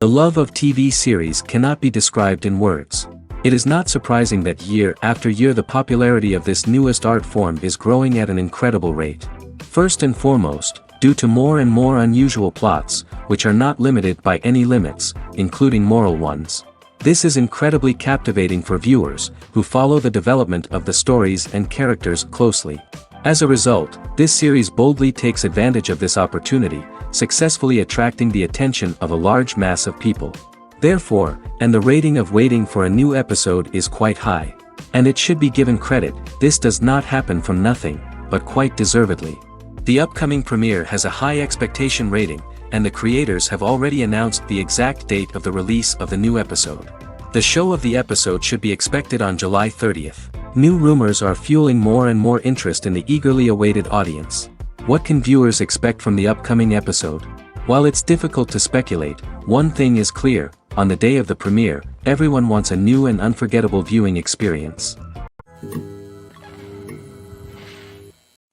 The love of TV series cannot be described in words. It is not surprising that year after year the popularity of this newest art form is growing at an incredible rate. First and foremost, due to more and more unusual plots, which are not limited by any limits, including moral ones. This is incredibly captivating for viewers, who follow the development of the stories and characters closely. As a result, this series boldly takes advantage of this opportunity, successfully attracting the attention of a large mass of people. Therefore, and the rating of waiting for a new episode is quite high. And it should be given credit, this does not happen from nothing, but quite deservedly. The upcoming premiere has a high expectation rating, and the creators have already announced the exact date of the release of the new episode. The show of the episode should be expected on July 30th. New rumors are fueling more and more interest in the eagerly awaited audience. What can viewers expect from the upcoming episode? While it's difficult to speculate, one thing is clear: on the day of the premiere, everyone wants a new and unforgettable viewing experience.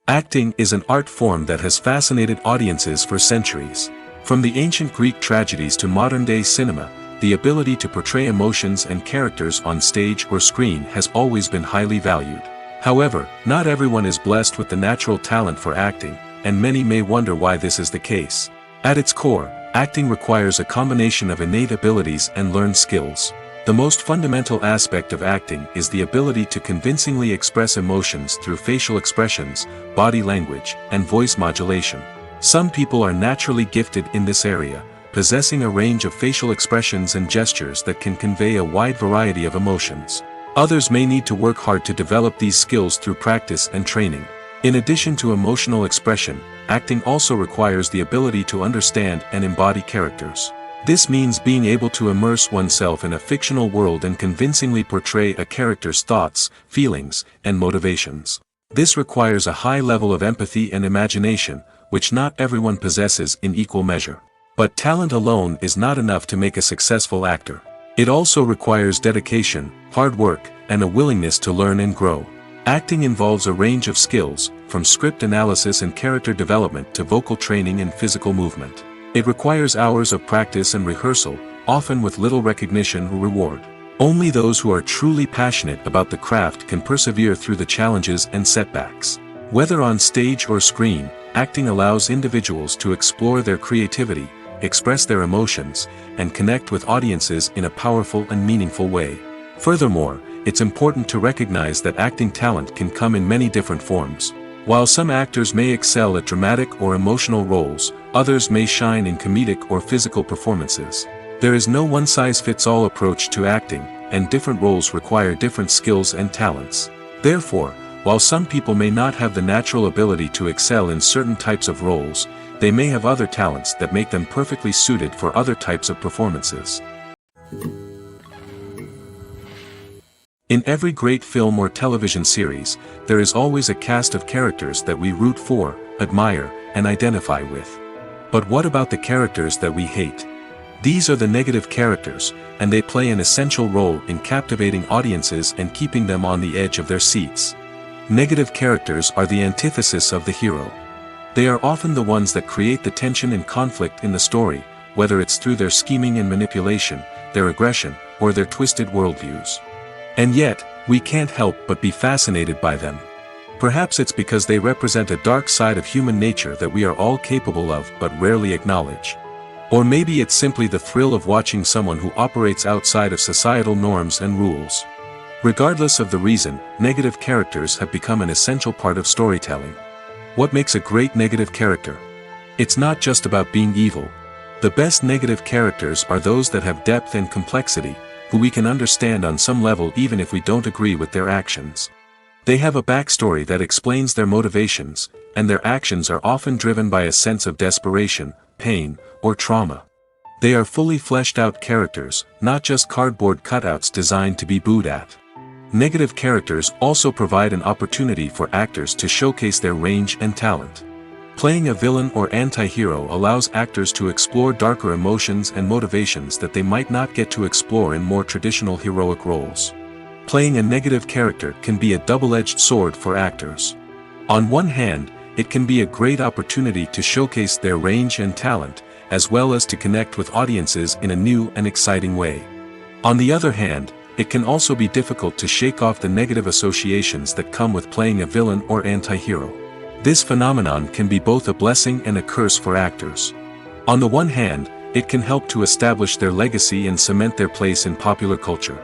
Acting is an art form that has fascinated audiences for centuries. From the ancient Greek tragedies to modern-day cinema, the ability to portray emotions and characters on stage or screen has always been highly valued. However, not everyone is blessed with the natural talent for acting, and many may wonder why this is the case. At its core, acting requires a combination of innate abilities and learned skills. The most fundamental aspect of acting is the ability to convincingly express emotions through facial expressions, body language, and voice modulation. Some people are naturally gifted in this area, possessing a range of facial expressions and gestures that can convey a wide variety of emotions. Others may need to work hard to develop these skills through practice and training. In addition to emotional expression, acting also requires the ability to understand and embody characters. This means being able to immerse oneself in a fictional world and convincingly portray a character's thoughts, feelings, and motivations. This requires a high level of empathy and imagination, which not everyone possesses in equal measure. But talent alone is not enough to make a successful actor. It also requires dedication, hard work, and a willingness to learn and grow. Acting involves a range of skills, from script analysis and character development to vocal training and physical movement. It requires hours of practice and rehearsal, often with little recognition or reward. Only those who are truly passionate about the craft can persevere through the challenges and setbacks. Whether on stage or screen, acting allows individuals to explore their creativity, express their emotions, and connect with audiences in a powerful and meaningful way. Furthermore, it's important to recognize that acting talent can come in many different forms. While some actors may excel at dramatic or emotional roles, others may shine in comedic or physical performances. There is no one-size-fits-all approach to acting, and different roles require different skills and talents. Therefore, while some people may not have the natural ability to excel in certain types of roles, they may have other talents that make them perfectly suited for other types of performances. In every great film or television series, there is always a cast of characters that we root for, admire, and identify with. But what about the characters that we hate? These are the negative characters, and they play an essential role in captivating audiences and keeping them on the edge of their seats. Negative characters are the antithesis of the hero. They are often the ones that create the tension and conflict in the story, whether it's through their scheming and manipulation, their aggression, or their twisted worldviews. And yet, we can't help but be fascinated by them. Perhaps it's because they represent a dark side of human nature that we are all capable of but rarely acknowledge. Or maybe it's simply the thrill of watching someone who operates outside of societal norms and rules. Regardless of the reason, negative characters have become an essential part of storytelling. What makes a great negative character? It's not just about being evil. The best negative characters are those that have depth and complexity, who we can understand on some level even if we don't agree with their actions. They have a backstory that explains their motivations, and their actions are often driven by a sense of desperation, pain, or trauma. They are fully fleshed out characters, not just cardboard cutouts designed to be booed at. Negative characters also provide an opportunity for actors to showcase their range and talent. Playing a villain or anti-hero allows actors to explore darker emotions and motivations that they might not get to explore in more traditional heroic roles. Playing a negative character can be a double-edged sword for actors. On one hand, it can be a great opportunity to showcase their range and talent, as well as to connect with audiences in a new and exciting way. On the other hand, it can also be difficult to shake off the negative associations that come with playing a villain or anti-hero. This phenomenon can be both a blessing and a curse for actors. On the one hand, it can help to establish their legacy and cement their place in popular culture.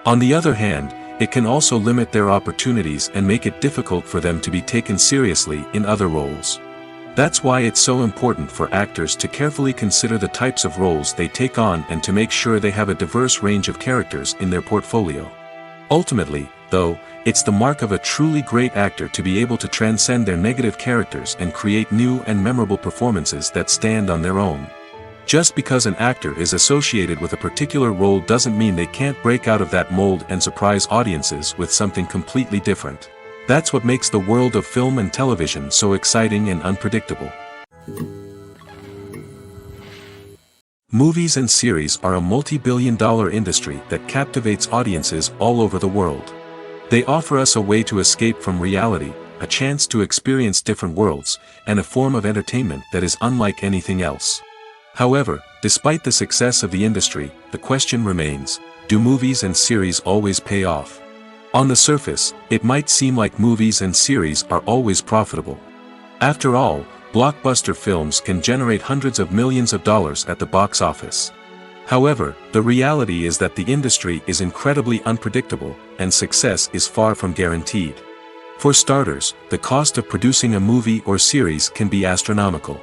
On the other hand, it can also limit their opportunities and make it difficult for them to be taken seriously in other roles. That's why it's so important for actors to carefully consider the types of roles they take on and to make sure they have a diverse range of characters in their portfolio. Ultimately, though, it's the mark of a truly great actor to be able to transcend their negative characters and create new and memorable performances that stand on their own. Just because an actor is associated with a particular role doesn't mean they can't break out of that mold and surprise audiences with something completely different. That's what makes the world of film and television so exciting and unpredictable. Movies and series are a multi-billion-dollar industry that captivates audiences all over the world. They offer us a way to escape from reality, a chance to experience different worlds, and a form of entertainment that is unlike anything else. However, despite the success of the industry, the question remains, do movies and series always pay off? On the surface, it might seem like movies and series are always profitable. After all, blockbuster films can generate hundreds of millions of dollars at the box office. However, the reality is that the industry is incredibly unpredictable, and success is far from guaranteed. For starters, the cost of producing a movie or series can be astronomical.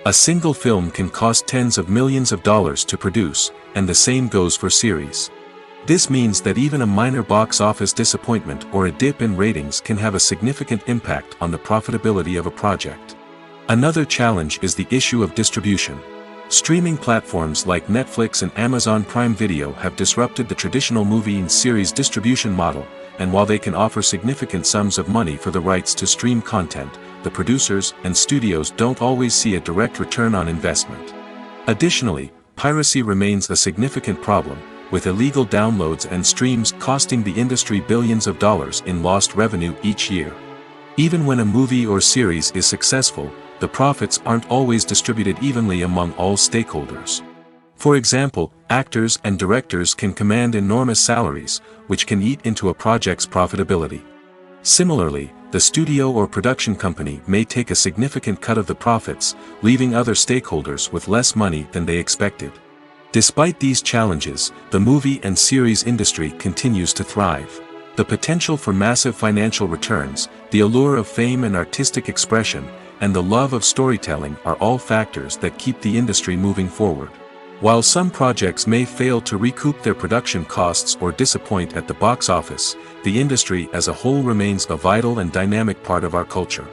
A single film can cost tens of millions of dollars to produce, and the same goes for series. This means that even a minor box office disappointment or a dip in ratings can have a significant impact on the profitability of a project. Another challenge is the issue of distribution. Streaming platforms like Netflix and Amazon Prime Video have disrupted the traditional movie and series distribution model, and while they can offer significant sums of money for the rights to stream content, the producers and studios don't always see a direct return on investment. Additionally, piracy remains a significant problem, with illegal downloads and streams costing the industry billions of dollars in lost revenue each year. Even when a movie or series is successful, the profits aren't always distributed evenly among all stakeholders. For example, actors and directors can command enormous salaries, which can eat into a project's profitability. Similarly, the studio or production company may take a significant cut of the profits, leaving other stakeholders with less money than they expected. Despite these challenges, the movie and series industry continues to thrive. The potential for massive financial returns, the allure of fame and artistic expression, and the love of storytelling are all factors that keep the industry moving forward. While some projects may fail to recoup their production costs or disappoint at the box office, the industry as a whole remains a vital and dynamic part of our culture.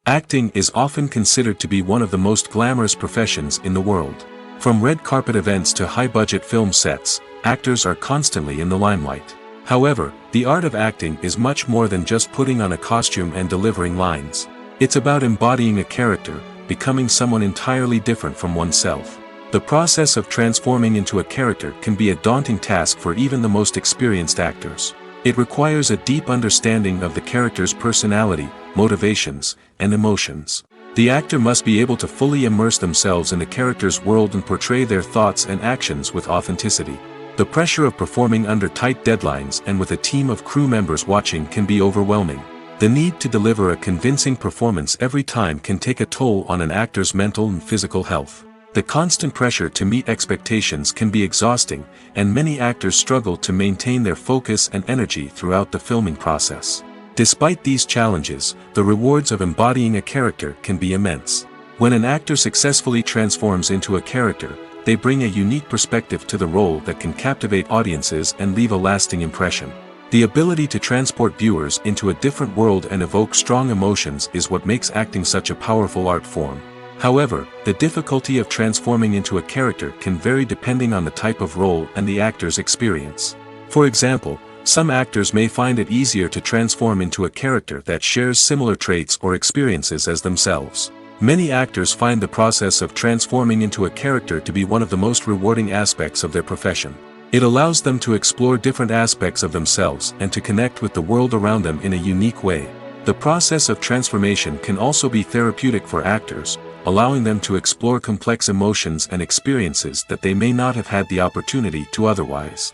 Acting is often considered to be one of the most glamorous professions in the world. From red carpet events to high-budget film sets, actors are constantly in the limelight. However, the art of acting is much more than just putting on a costume and delivering lines. It's about embodying a character, becoming someone entirely different from oneself. The process of transforming into a character can be a daunting task for even the most experienced actors. It requires a deep understanding of the character's personality, motivations, and emotions. The actor must be able to fully immerse themselves in the character's world and portray their thoughts and actions with authenticity. The pressure of performing under tight deadlines and with a team of crew members watching can be overwhelming. The need to deliver a convincing performance every time can take a toll on an actor's mental and physical health. The constant pressure to meet expectations can be exhausting, and many actors struggle to maintain their focus and energy throughout the filming process. Despite these challenges, the rewards of embodying a character can be immense. When an actor successfully transforms into a character, they bring a unique perspective to the role that can captivate audiences and leave a lasting impression. The ability to transport viewers into a different world and evoke strong emotions is what makes acting such a powerful art form. However, the difficulty of transforming into a character can vary depending on the type of role and the actor's experience. For example, some actors may find it easier to transform into a character that shares similar traits or experiences as themselves. Many actors find the process of transforming into a character to be one of the most rewarding aspects of their profession. It allows them to explore different aspects of themselves and to connect with the world around them in a unique way. The process of transformation can also be therapeutic for actors, allowing them to explore complex emotions and experiences that they may not have had the opportunity to otherwise.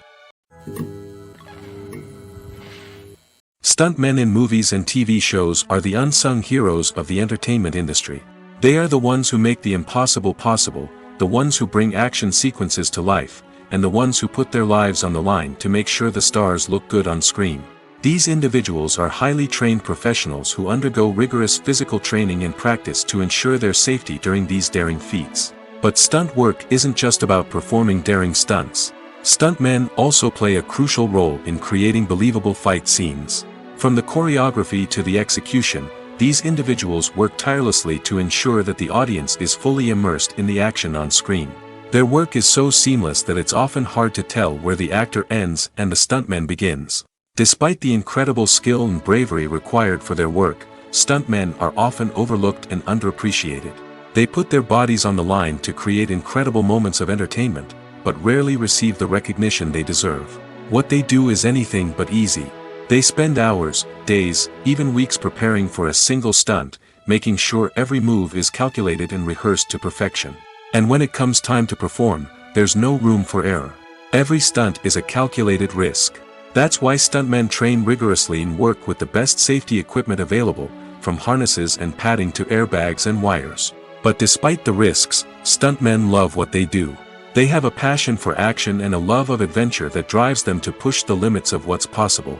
Stuntmen in movies and TV shows are the unsung heroes of the entertainment industry. They are the ones who make the impossible possible, the ones who bring action sequences to life, and the ones who put their lives on the line to make sure the stars look good on screen. These individuals are highly trained professionals who undergo rigorous physical training and practice to ensure their safety during these daring feats. But stunt work isn't just about performing daring stunts. Stuntmen also play a crucial role in creating believable fight scenes. From the choreography to the execution, these individuals work tirelessly to ensure that the audience is fully immersed in the action on screen. Their work is so seamless that it's often hard to tell where the actor ends and the stuntman begins. Despite the incredible skill and bravery required for their work, stuntmen are often overlooked and underappreciated. They put their bodies on the line to create incredible moments of entertainment, but rarely receive the recognition they deserve. What they do is anything but easy. They spend hours, days, even weeks preparing for a single stunt, making sure every move is calculated and rehearsed to perfection. And when it comes time to perform, there's no room for error. Every stunt is a calculated risk. That's why stuntmen train rigorously and work with the best safety equipment available, from harnesses and padding to airbags and wires. But despite the risks, stuntmen love what they do. They have a passion for action and a love of adventure that drives them to push the limits of what's possible.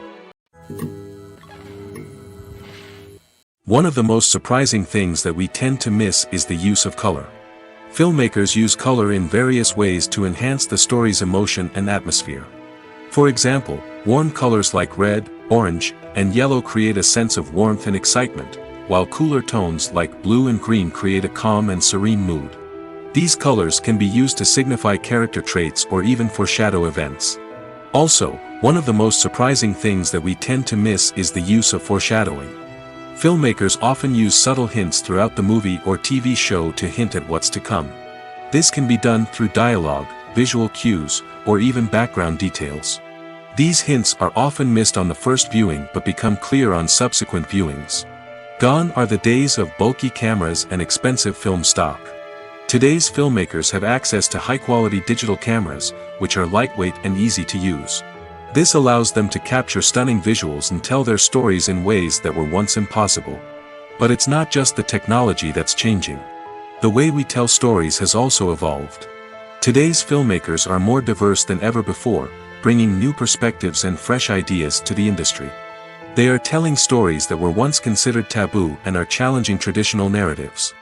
One of the most surprising things that we tend to miss is the use of color. Filmmakers use color in various ways to enhance the story's emotion and atmosphere. For example, warm colors like red, orange, and yellow create a sense of warmth and excitement, while cooler tones like blue and green create a calm and serene mood. These colors can be used to signify character traits or even foreshadow events. Also, one of the most surprising things that we tend to miss is the use of foreshadowing. Filmmakers often use subtle hints throughout the movie or TV show to hint at what's to come. This can be done through dialogue, visual cues, or even background details. These hints are often missed on the first viewing but become clear on subsequent viewings. Gone are the days of bulky cameras and expensive film stock. Today's filmmakers have access to high-quality digital cameras, which are lightweight and easy to use. This allows them to capture stunning visuals and tell their stories in ways that were once impossible. But it's not just the technology that's changing. The way we tell stories has also evolved. Today's filmmakers are more diverse than ever before, bringing new perspectives and fresh ideas to the industry. They are telling stories that were once considered taboo and are challenging traditional narratives.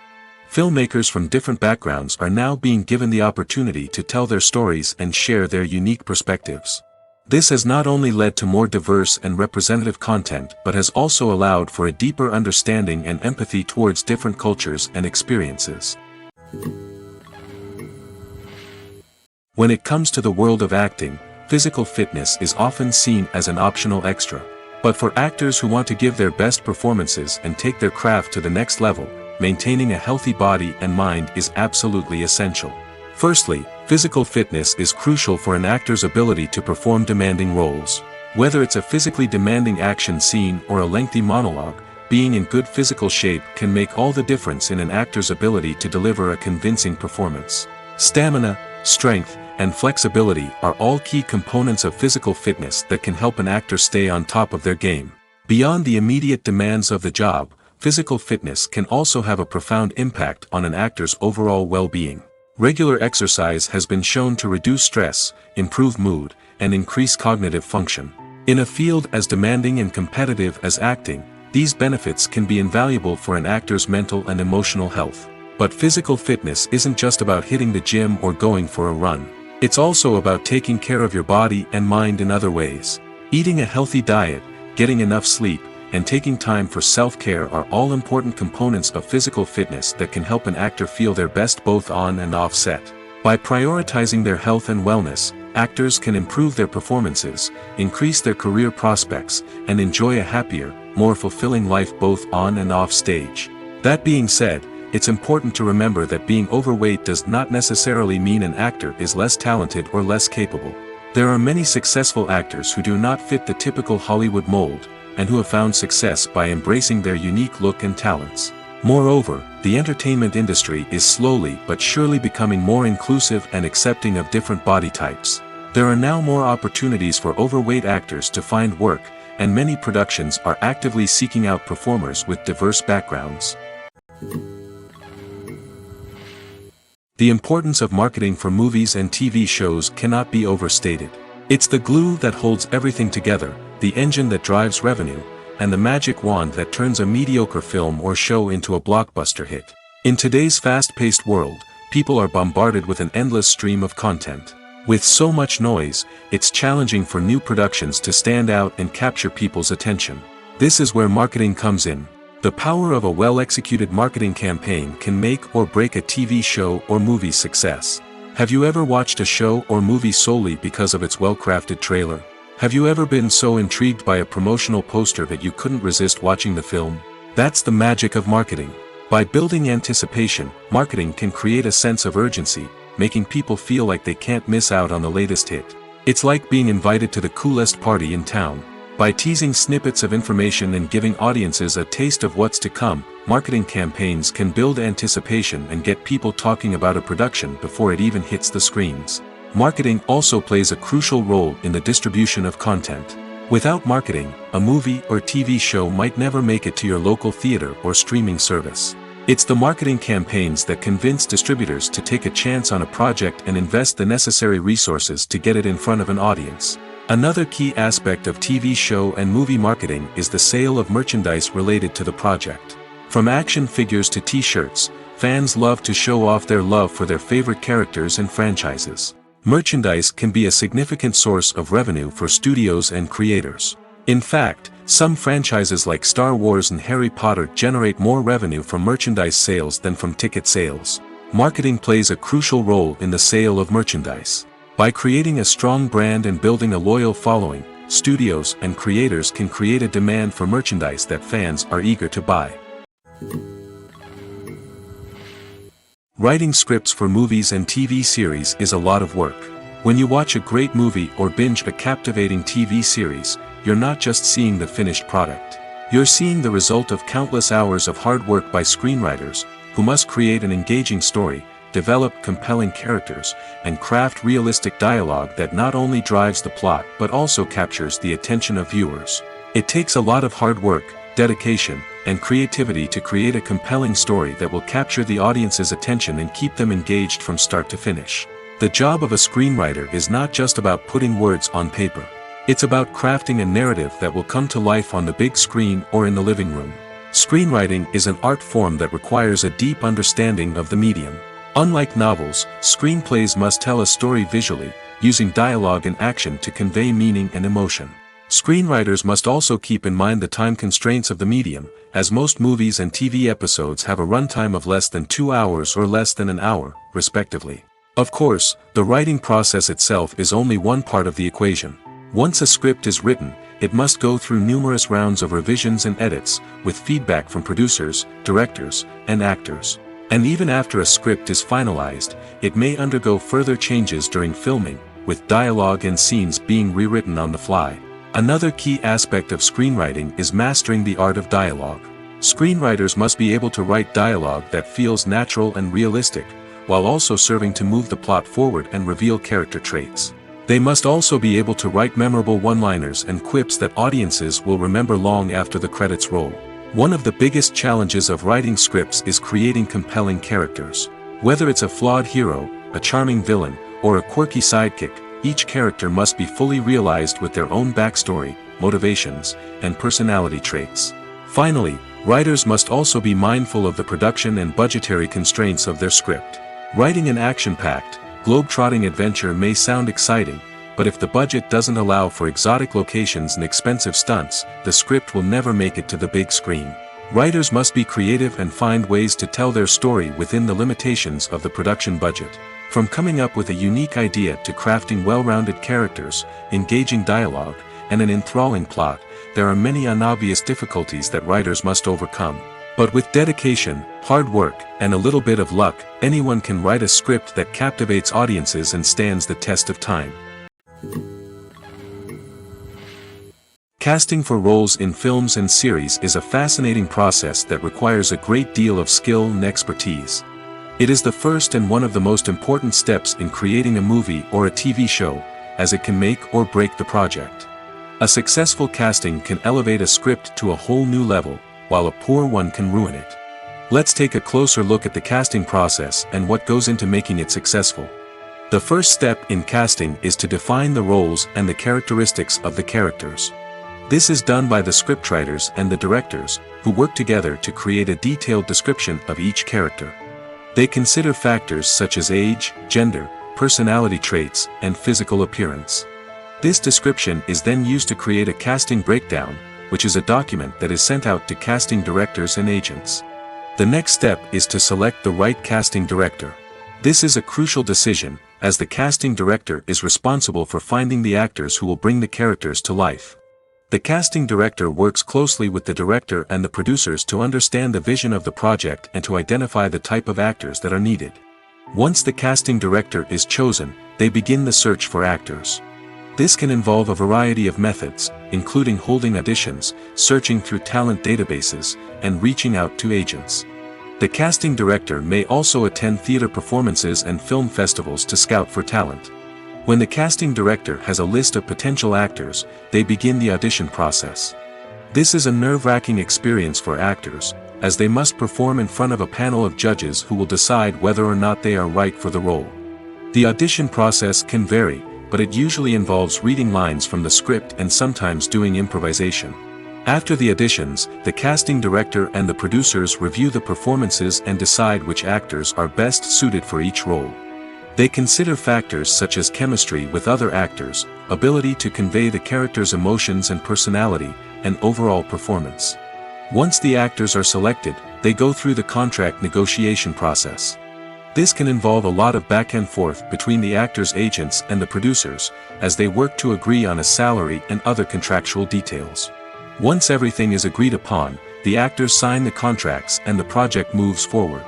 Filmmakers from different backgrounds are now being given the opportunity to tell their stories and share their unique perspectives. This has not only led to more diverse and representative content but has also allowed for a deeper understanding and empathy towards different cultures and experiences. When it comes to the world of acting, physical fitness is often seen as an optional extra. But for actors who want to give their best performances and take their craft to the next level, maintaining a healthy body and mind is absolutely essential. Firstly, physical fitness is crucial for an actor's ability to perform demanding roles. Whether it's a physically demanding action scene or a lengthy monologue, being in good physical shape can make all the difference in an actor's ability to deliver a convincing performance. Stamina, strength, and flexibility are all key components of physical fitness that can help an actor stay on top of their game. Beyond the immediate demands of the job, physical fitness can also have a profound impact on an actor's overall well-being. Regular exercise has been shown to reduce stress, improve mood, and increase cognitive function. In a field as demanding and competitive as acting, these benefits can be invaluable for an actor's mental and emotional health. But physical fitness isn't just about hitting the gym or going for a run. It's also about taking care of your body and mind in other ways. Eating a healthy diet, getting enough sleep, and taking time for self-care are all important components of physical fitness that can help an actor feel their best both on and off set. By prioritizing their health and wellness, actors can improve their performances, increase their career prospects, and enjoy a happier, more fulfilling life both on and off stage. That being said, it's important to remember that being overweight does not necessarily mean an actor is less talented or less capable. There are many successful actors who do not fit the typical Hollywood mold, and who have found success by embracing their unique look and talents. Moreover, the entertainment industry is slowly but surely becoming more inclusive and accepting of different body types. There are now more opportunities for overweight actors to find work, and many productions are actively seeking out performers with diverse backgrounds. The importance of marketing for movies and TV shows cannot be overstated. It's the glue that holds everything together, the engine that drives revenue, and the magic wand that turns a mediocre film or show into a blockbuster hit. In today's fast-paced world, people are bombarded with an endless stream of content. With so much noise, it's challenging for new productions to stand out and capture people's attention. This is where marketing comes in. The power of a well-executed marketing campaign can make or break a TV show or movie's success. Have you ever watched a show or movie solely because of its well-crafted trailer? Have you ever been so intrigued by a promotional poster that you couldn't resist watching the film? That's the magic of marketing. By building anticipation, marketing can create a sense of urgency, making people feel like they can't miss out on the latest hit. It's like being invited to the coolest party in town. By teasing snippets of information and giving audiences a taste of what's to come, marketing campaigns can build anticipation and get people talking about a production before it even hits the screens. Marketing also plays a crucial role in the distribution of content. Without marketing, a movie or TV show might never make it to your local theater or streaming service. It's the marketing campaigns that convince distributors to take a chance on a project and invest the necessary resources to get it in front of an audience. Another key aspect of TV show and movie marketing is the sale of merchandise related to the project. From action figures to t-shirts, fans love to show off their love for their favorite characters and franchises. Merchandise can be a significant source of revenue for studios and creators. In fact, some franchises like Star Wars and Harry Potter generate more revenue from merchandise sales than from ticket sales. Marketing plays a crucial role in the sale of merchandise. By creating a strong brand and building a loyal following, studios and creators can create a demand for merchandise that fans are eager to buy. Writing scripts for movies and TV series is a lot of work. When you watch a great movie or binge a captivating TV series, you're not just seeing the finished product. You're seeing the result of countless hours of hard work by screenwriters, who must create an engaging story, develop compelling characters, and craft realistic dialogue that not only drives the plot but also captures the attention of viewers. It takes a lot of hard work, dedication, and creativity to create a compelling story that will capture the audience's attention and keep them engaged from start to finish. The job of a screenwriter is not just about putting words on paper. It's about crafting a narrative that will come to life on the big screen or in the living room. Screenwriting is an art form that requires a deep understanding of the medium. Unlike novels, screenplays must tell a story visually, using dialogue and action to convey meaning and emotion. Screenwriters must also keep in mind the time constraints of the medium, as most movies and TV episodes have a runtime of less than 2 hours or less than an hour, respectively. Of course, the writing process itself is only one part of the equation. Once a script is written, it must go through numerous rounds of revisions and edits, with feedback from producers, directors, and actors. And even after a script is finalized, it may undergo further changes during filming, with dialogue and scenes being rewritten on the fly. Another key aspect of screenwriting is mastering the art of dialogue. Screenwriters must be able to write dialogue that feels natural and realistic, while also serving to move the plot forward and reveal character traits. They must also be able to write memorable one-liners and quips that audiences will remember long after the credits roll. One of the biggest challenges of writing scripts is creating compelling characters. Whether it's a flawed hero, a charming villain, or a quirky sidekick, each character must be fully realized with their own backstory, motivations, and personality traits. Finally, writers must also be mindful of the production and budgetary constraints of their script. Writing an action-packed, globe-trotting adventure may sound exciting, but if the budget doesn't allow for exotic locations and expensive stunts, the script will never make it to the big screen. Writers must be creative and find ways to tell their story within the limitations of the production budget. From coming up with a unique idea to crafting well-rounded characters, engaging dialogue, and an enthralling plot, there are many unobvious difficulties that writers must overcome. But with dedication, hard work, and a little bit of luck, anyone can write a script that captivates audiences and stands the test of time. Casting for roles in films and series is a fascinating process that requires a great deal of skill and expertise. It is the first and one of the most important steps in creating a movie or a TV show, as it can make or break the project. A successful casting can elevate a script to a whole new level, while a poor one can ruin it. Let's take a closer look at the casting process and what goes into making it successful. The first step in casting is to define the roles and the characteristics of the characters. This is done by the scriptwriters and the directors, who work together to create a detailed description of each character. They consider factors such as age, gender, personality traits, and physical appearance. This description is then used to create a casting breakdown, which is a document that is sent out to casting directors and agents. The next step is to select the right casting director. This is a crucial decision, as the casting director is responsible for finding the actors who will bring the characters to life. The casting director works closely with the director and the producers to understand the vision of the project and to identify the type of actors that are needed. Once the casting director is chosen, they begin the search for actors. This can involve a variety of methods, including holding auditions, searching through talent databases, and reaching out to agents. The casting director may also attend theater performances and film festivals to scout for talent. When the casting director has a list of potential actors, they begin the audition process. This is a nerve-wracking experience for actors, as they must perform in front of a panel of judges who will decide whether or not they are right for the role. The audition process can vary, but it usually involves reading lines from the script and sometimes doing improvisation. After the auditions, the casting director and the producers review the performances and decide which actors are best suited for each role. They consider factors such as chemistry with other actors, ability to convey the character's emotions and personality, and overall performance. Once the actors are selected, they go through the contract negotiation process. This can involve a lot of back and forth between the actors' agents and the producers, as they work to agree on a salary and other contractual details. Once everything is agreed upon, the actors sign the contracts and the project moves forward.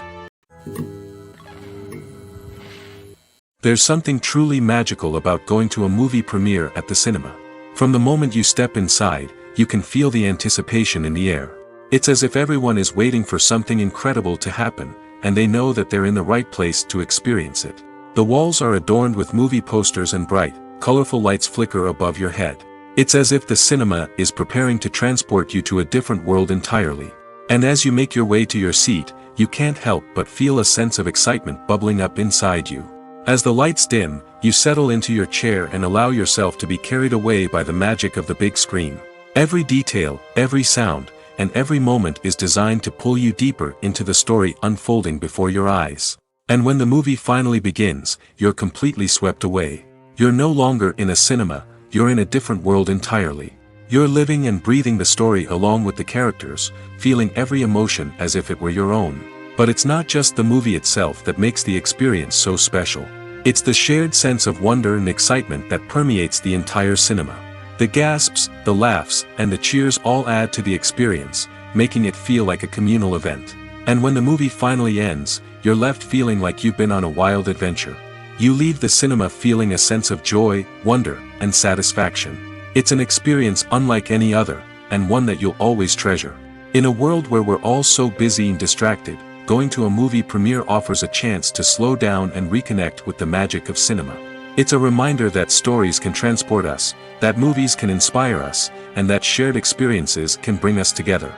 There's something truly magical about going to a movie premiere at the cinema. From the moment you step inside, you can feel the anticipation in the air. It's as if everyone is waiting for something incredible to happen, and they know that they're in the right place to experience it. The walls are adorned with movie posters and bright, colorful lights flicker above your head. It's as if the cinema is preparing to transport you to a different world entirely. And as you make your way to your seat, you can't help but feel a sense of excitement bubbling up inside you. As the lights dim, you settle into your chair and allow yourself to be carried away by the magic of the big screen. Every detail, every sound, and every moment is designed to pull you deeper into the story unfolding before your eyes. And when the movie finally begins, you're completely swept away. You're no longer in a cinema, you're in a different world entirely. You're living and breathing the story along with the characters, feeling every emotion as if it were your own. But it's not just the movie itself that makes the experience so special. It's the shared sense of wonder and excitement that permeates the entire cinema. The gasps, the laughs, and the cheers all add to the experience, making it feel like a communal event. And when the movie finally ends, you're left feeling like you've been on a wild adventure. You leave the cinema feeling a sense of joy, wonder, and satisfaction. It's an experience unlike any other, and one that you'll always treasure. In a world where we're all so busy and distracted, going to a movie premiere offers a chance to slow down and reconnect with the magic of cinema. It's a reminder that stories can transport us, that movies can inspire us, and that shared experiences can bring us together.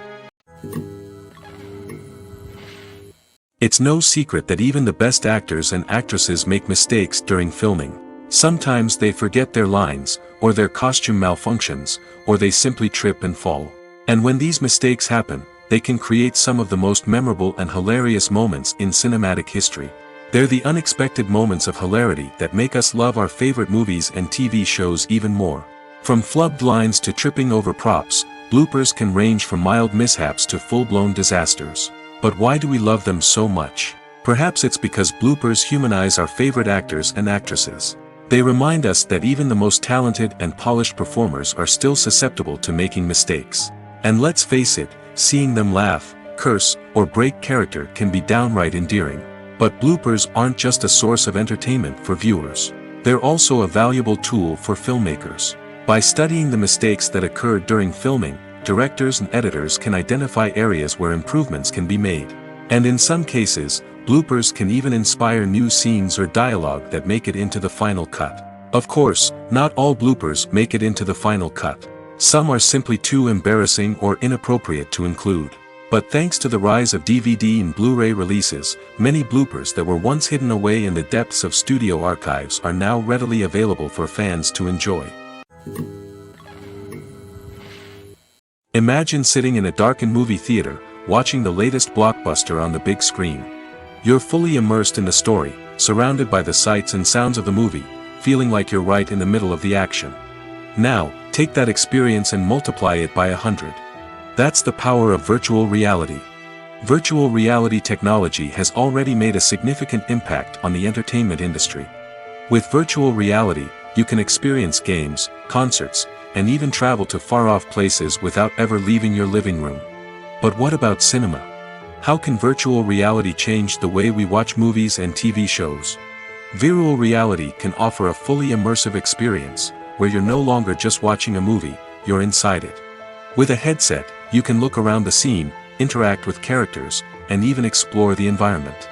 It's no secret that even the best actors and actresses make mistakes during filming. Sometimes they forget their lines, or their costume malfunctions, or they simply trip and fall. And when these mistakes happen, they can create some of the most memorable and hilarious moments in cinematic history. They're the unexpected moments of hilarity that make us love our favorite movies and TV shows even more. From flubbed lines to tripping over props, bloopers can range from mild mishaps to full-blown disasters. But why do we love them so much? Perhaps it's because bloopers humanize our favorite actors and actresses. They remind us that even the most talented and polished performers are still susceptible to making mistakes. And let's face it, seeing them laugh, curse, or break character can be downright endearing. But bloopers aren't just a source of entertainment for viewers. They're also a valuable tool for filmmakers. By studying the mistakes that occurred during filming, directors and editors can identify areas where improvements can be made. And in some cases, bloopers can even inspire new scenes or dialogue that make it into the final cut. Of course, not all bloopers make it into the final cut. Some are simply too embarrassing or inappropriate to include. But thanks to the rise of DVD and Blu-ray releases, many bloopers that were once hidden away in the depths of studio archives are now readily available for fans to enjoy. Imagine sitting in a darkened movie theater, watching the latest blockbuster on the big screen. You're fully immersed in the story, surrounded by the sights and sounds of the movie, feeling like you're right in the middle of the action. Now, take that experience and multiply it by 100. That's the power of virtual reality. Virtual reality technology has already made a significant impact on the entertainment industry. With virtual reality, you can experience games, concerts, and even travel to far-off places without ever leaving your living room. But what about cinema? How can virtual reality change the way we watch movies and TV shows? Virtual reality can offer a fully immersive experience, where you're no longer just watching a movie, you're inside it. With a headset, you can look around the scene, interact with characters, and even explore the environment.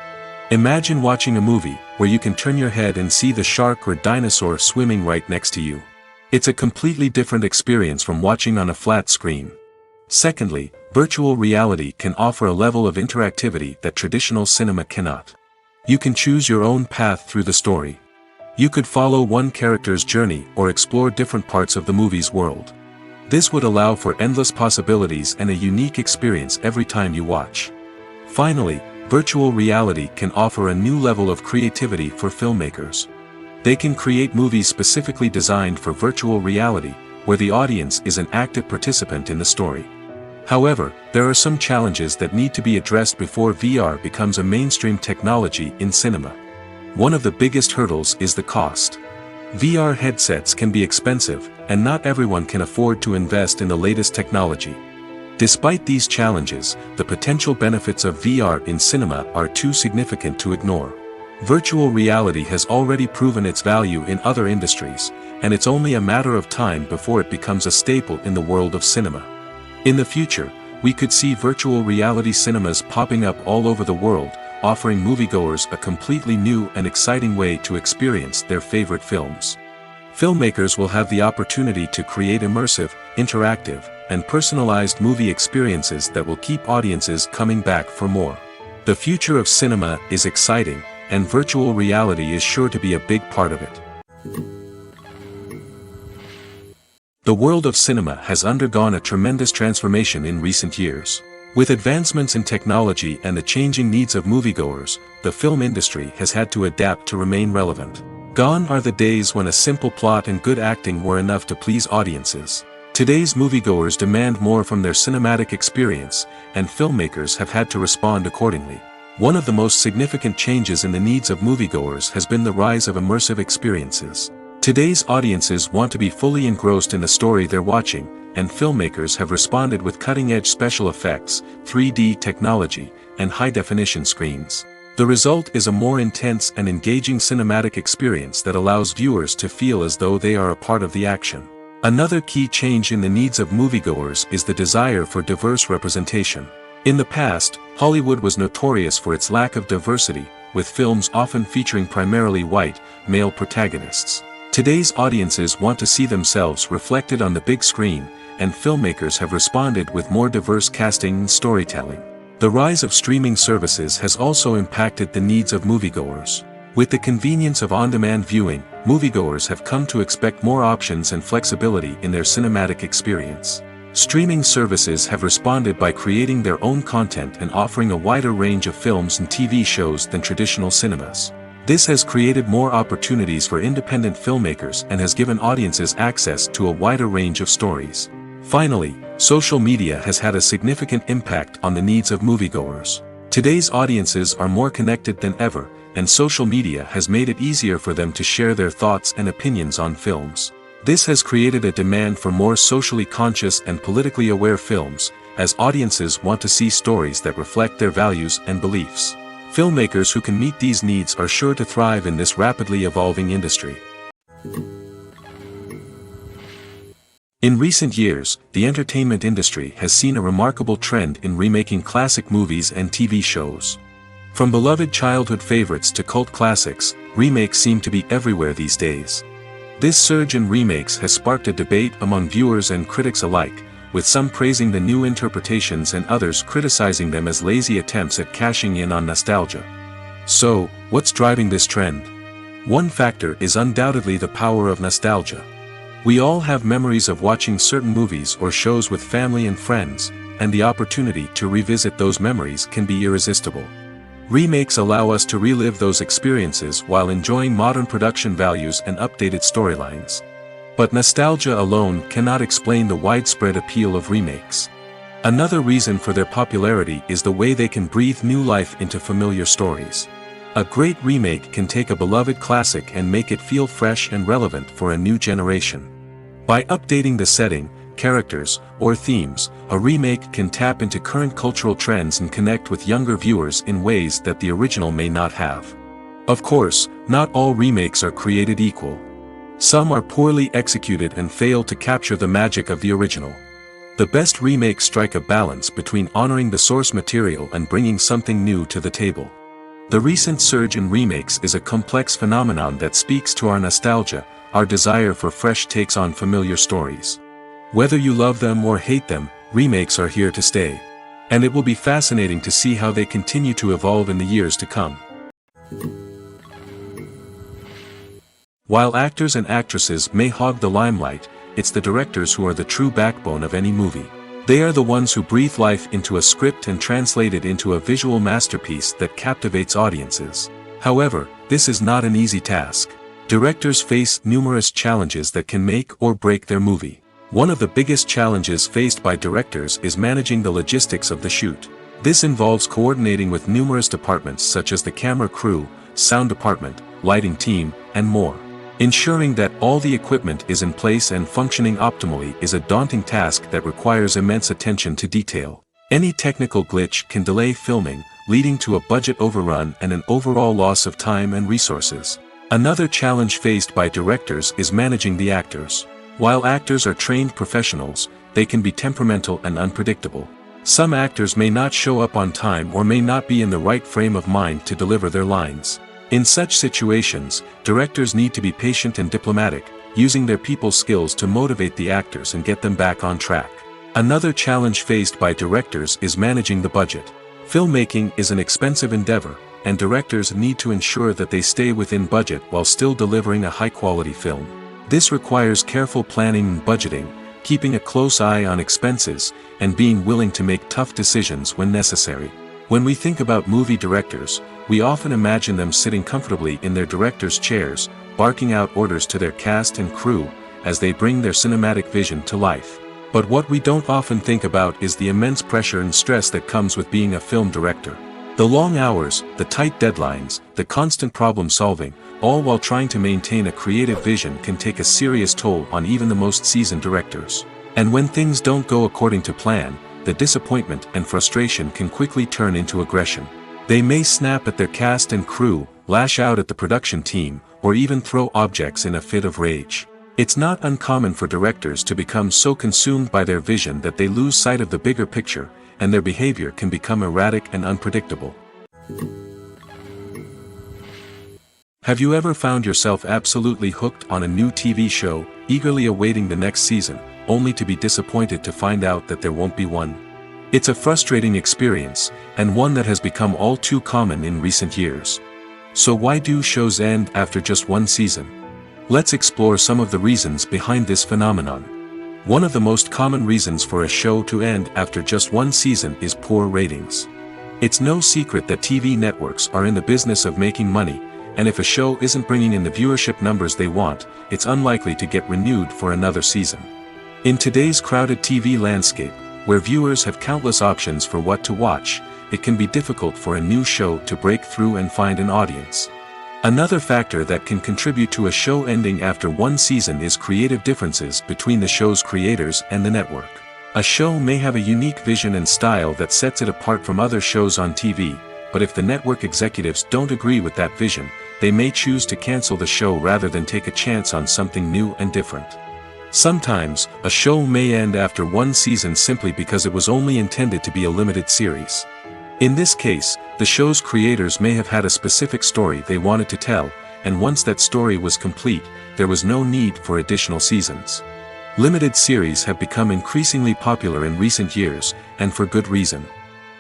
Imagine watching a movie, where you can turn your head and see the shark or dinosaur swimming right next to you. It's a completely different experience from watching on a flat screen. Secondly, virtual reality can offer a level of interactivity that traditional cinema cannot. You can choose your own path through the story. You could follow one character's journey or explore different parts of the movie's world. This would allow for endless possibilities and a unique experience every time you watch. Finally, virtual reality can offer a new level of creativity for filmmakers. They can create movies specifically designed for virtual reality, where the audience is an active participant in the story. However, there are some challenges that need to be addressed before VR becomes a mainstream technology in cinema. One of the biggest hurdles is the cost. VR headsets can be expensive, and not everyone can afford to invest in the latest technology. Despite these challenges, the potential benefits of VR in cinema are too significant to ignore. Virtual reality has already proven its value in other industries, and it's only a matter of time before it becomes a staple in the world of cinema. In the future, we could see virtual reality cinemas popping up all over the world, offering moviegoers a completely new and exciting way to experience their favorite films. Filmmakers will have the opportunity to create immersive, interactive, and personalized movie experiences that will keep audiences coming back for more. The future of cinema is exciting, and virtual reality is sure to be a big part of it. The world of cinema has undergone a tremendous transformation in recent years. With advancements in technology and the changing needs of moviegoers, the film industry has had to adapt to remain relevant. Gone are the days when a simple plot and good acting were enough to please audiences. Today's moviegoers demand more from their cinematic experience, and filmmakers have had to respond accordingly. One of the most significant changes in the needs of moviegoers has been the rise of immersive experiences. Today's audiences want to be fully engrossed in the story they're watching, and filmmakers have responded with cutting-edge special effects, 3D technology, and high-definition screens. The result is a more intense and engaging cinematic experience that allows viewers to feel as though they are a part of the action. Another key change in the needs of moviegoers is the desire for diverse representation. In the past, Hollywood was notorious for its lack of diversity, with films often featuring primarily white, male protagonists. Today's audiences want to see themselves reflected on the big screen, and filmmakers have responded with more diverse casting and storytelling. The rise of streaming services has also impacted the needs of moviegoers. With the convenience of on-demand viewing, moviegoers have come to expect more options and flexibility in their cinematic experience. Streaming services have responded by creating their own content and offering a wider range of films and TV shows than traditional cinemas. This has created more opportunities for independent filmmakers and has given audiences access to a wider range of stories. Finally, social media has had a significant impact on the needs of moviegoers. Today's audiences are more connected than ever, and social media has made it easier for them to share their thoughts and opinions on films. This has created a demand for more socially conscious and politically aware films, as audiences want to see stories that reflect their values and beliefs. Filmmakers who can meet these needs are sure to thrive in this rapidly evolving industry. In recent years, the entertainment industry has seen a remarkable trend in remaking classic movies and TV shows. From beloved childhood favorites to cult classics, remakes seem to be everywhere these days. This surge in remakes has sparked a debate among viewers and critics alike, with some praising the new interpretations and others criticizing them as lazy attempts at cashing in on nostalgia. So, what's driving this trend? One factor is undoubtedly the power of nostalgia. We all have memories of watching certain movies or shows with family and friends, and the opportunity to revisit those memories can be irresistible. Remakes allow us to relive those experiences while enjoying modern production values and updated storylines. But nostalgia alone cannot explain the widespread appeal of remakes. Another reason for their popularity is the way they can breathe new life into familiar stories. A great remake can take a beloved classic and make it feel fresh and relevant for a new generation. By updating the setting, characters, or themes, a remake can tap into current cultural trends and connect with younger viewers in ways that the original may not have. Of course, not all remakes are created equal. Some are poorly executed and fail to capture the magic of the original. The best remakes strike a balance between honoring the source material and bringing something new to the table. The recent surge in remakes is a complex phenomenon that speaks to our nostalgia, our desire for fresh takes on familiar stories. Whether you love them or hate them, remakes are here to stay. And it will be fascinating to see how they continue to evolve in the years to come. While actors and actresses may hog the limelight, it's the directors who are the true backbone of any movie. They are the ones who breathe life into a script and translate it into a visual masterpiece that captivates audiences. However, this is not an easy task. Directors face numerous challenges that can make or break their movie. One of the biggest challenges faced by directors is managing the logistics of the shoot. This involves coordinating with numerous departments such as the camera crew, sound department, lighting team, and more. Ensuring that all the equipment is in place and functioning optimally is a daunting task that requires immense attention to detail. Any technical glitch can delay filming, leading to a budget overrun and an overall loss of time and resources. Another challenge faced by directors is managing the actors. While actors are trained professionals, they can be temperamental and unpredictable. Some actors may not show up on time or may not be in the right frame of mind to deliver their lines. In such situations, directors need to be patient and diplomatic, using their people skills to motivate the actors and get them back on track. Another challenge faced by directors is managing the budget. Filmmaking is an expensive endeavor, and directors need to ensure that they stay within budget while still delivering a high-quality film. This requires careful planning and budgeting, keeping a close eye on expenses, and being willing to make tough decisions when necessary. When we think about movie directors, we often imagine them sitting comfortably in their director's chairs, barking out orders to their cast and crew, as they bring their cinematic vision to life. But what we don't often think about is the immense pressure and stress that comes with being a film director. The long hours, the tight deadlines, the constant problem solving, all while trying to maintain a creative vision can take a serious toll on even the most seasoned directors. And when things don't go according to plan, the disappointment and frustration can quickly turn into aggression. They may snap at their cast and crew, lash out at the production team, or even throw objects in a fit of rage. It's not uncommon for directors to become so consumed by their vision that they lose sight of the bigger picture, and their behavior can become erratic and unpredictable. Have you ever found yourself absolutely hooked on a new TV show, eagerly awaiting the next season, only to be disappointed to find out that there won't be one? It's a frustrating experience, and one that has become all too common in recent years. So why do shows end after just one season? Let's explore some of the reasons behind this phenomenon. One of the most common reasons for a show to end after just one season is poor ratings. It's no secret that TV networks are in the business of making money, and if a show isn't bringing in the viewership numbers they want, it's unlikely to get renewed for another season. In today's crowded TV landscape, where viewers have countless options for what to watch, it can be difficult for a new show to break through and find an audience. Another factor that can contribute to a show ending after one season is creative differences between the show's creators and the network. A show may have a unique vision and style that sets it apart from other shows on TV, but if the network executives don't agree with that vision, they may choose to cancel the show rather than take a chance on something new and different. Sometimes, a show may end after one season simply because it was only intended to be a limited series. In this case, the show's creators may have had a specific story they wanted to tell, and once that story was complete, there was no need for additional seasons. Limited series have become increasingly popular in recent years, and for good reason.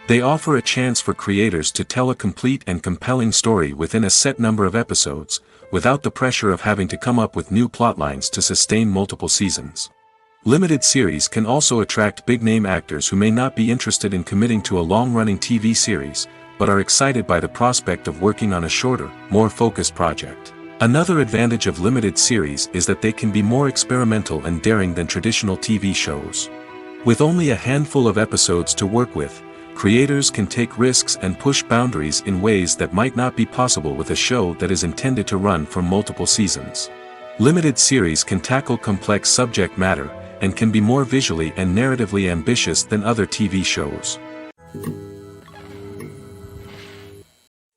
They offer a chance for creators to tell a complete and compelling story within a set number of episodes, without the pressure of having to come up with new plotlines to sustain multiple seasons. Limited series can also attract big-name actors who may not be interested in committing to a long-running TV series, but are excited by the prospect of working on a shorter, more focused project. Another advantage of limited series is that they can be more experimental and daring than traditional TV shows. With only a handful of episodes to work with, creators can take risks and push boundaries in ways that might not be possible with a show that is intended to run for multiple seasons. Limited series can tackle complex subject matter, and can be more visually and narratively ambitious than other TV shows.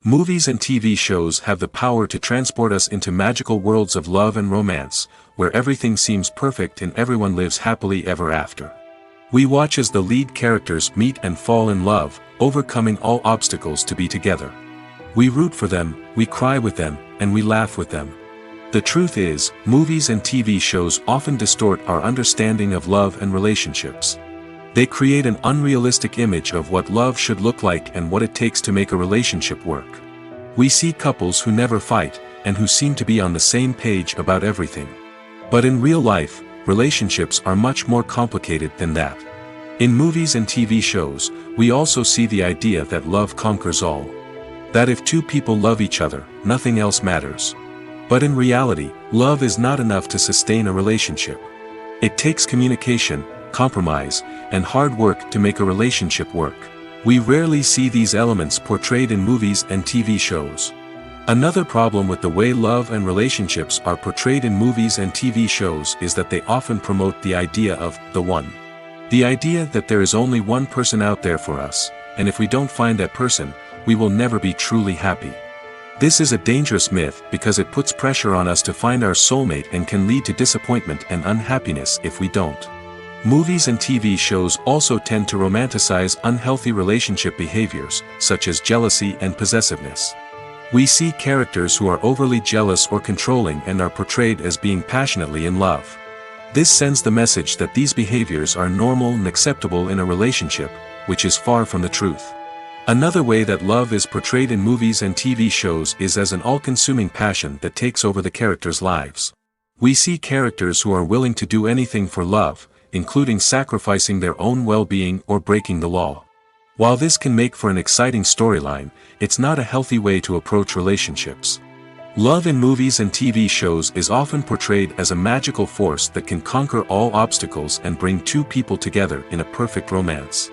Movies and TV shows have the power to transport us into magical worlds of love and romance, where everything seems perfect and everyone lives happily ever after. We watch as the lead characters meet and fall in love, overcoming all obstacles to be together. We root for them, we cry with them, and we laugh with them. The truth is, movies and TV shows often distort our understanding of love and relationships. They create an unrealistic image of what love should look like and what it takes to make a relationship work. We see couples who never fight, and who seem to be on the same page about everything. But in real life, relationships are much more complicated than that. In movies and TV shows, we also see the idea that love conquers all. That if two people love each other, nothing else matters. But in reality, love is not enough to sustain a relationship. It takes communication, compromise, and hard work to make a relationship work. We rarely see these elements portrayed in movies and TV shows. Another problem with the way love and relationships are portrayed in movies and TV shows is that they often promote the idea of the one. The idea that there is only one person out there for us, and if we don't find that person, we will never be truly happy. This is a dangerous myth because it puts pressure on us to find our soulmate and can lead to disappointment and unhappiness if we don't. Movies and TV shows also tend to romanticize unhealthy relationship behaviors, such as jealousy and possessiveness. We see characters who are overly jealous or controlling and are portrayed as being passionately in love. This sends the message that these behaviors are normal and acceptable in a relationship, which is far from the truth. Another way that love is portrayed in movies and TV shows is as an all-consuming passion that takes over the characters' lives. We see characters who are willing to do anything for love, including sacrificing their own well-being or breaking the law. While this can make for an exciting storyline, it's not a healthy way to approach relationships. Love in movies and TV shows is often portrayed as a magical force that can conquer all obstacles and bring two people together in a perfect romance.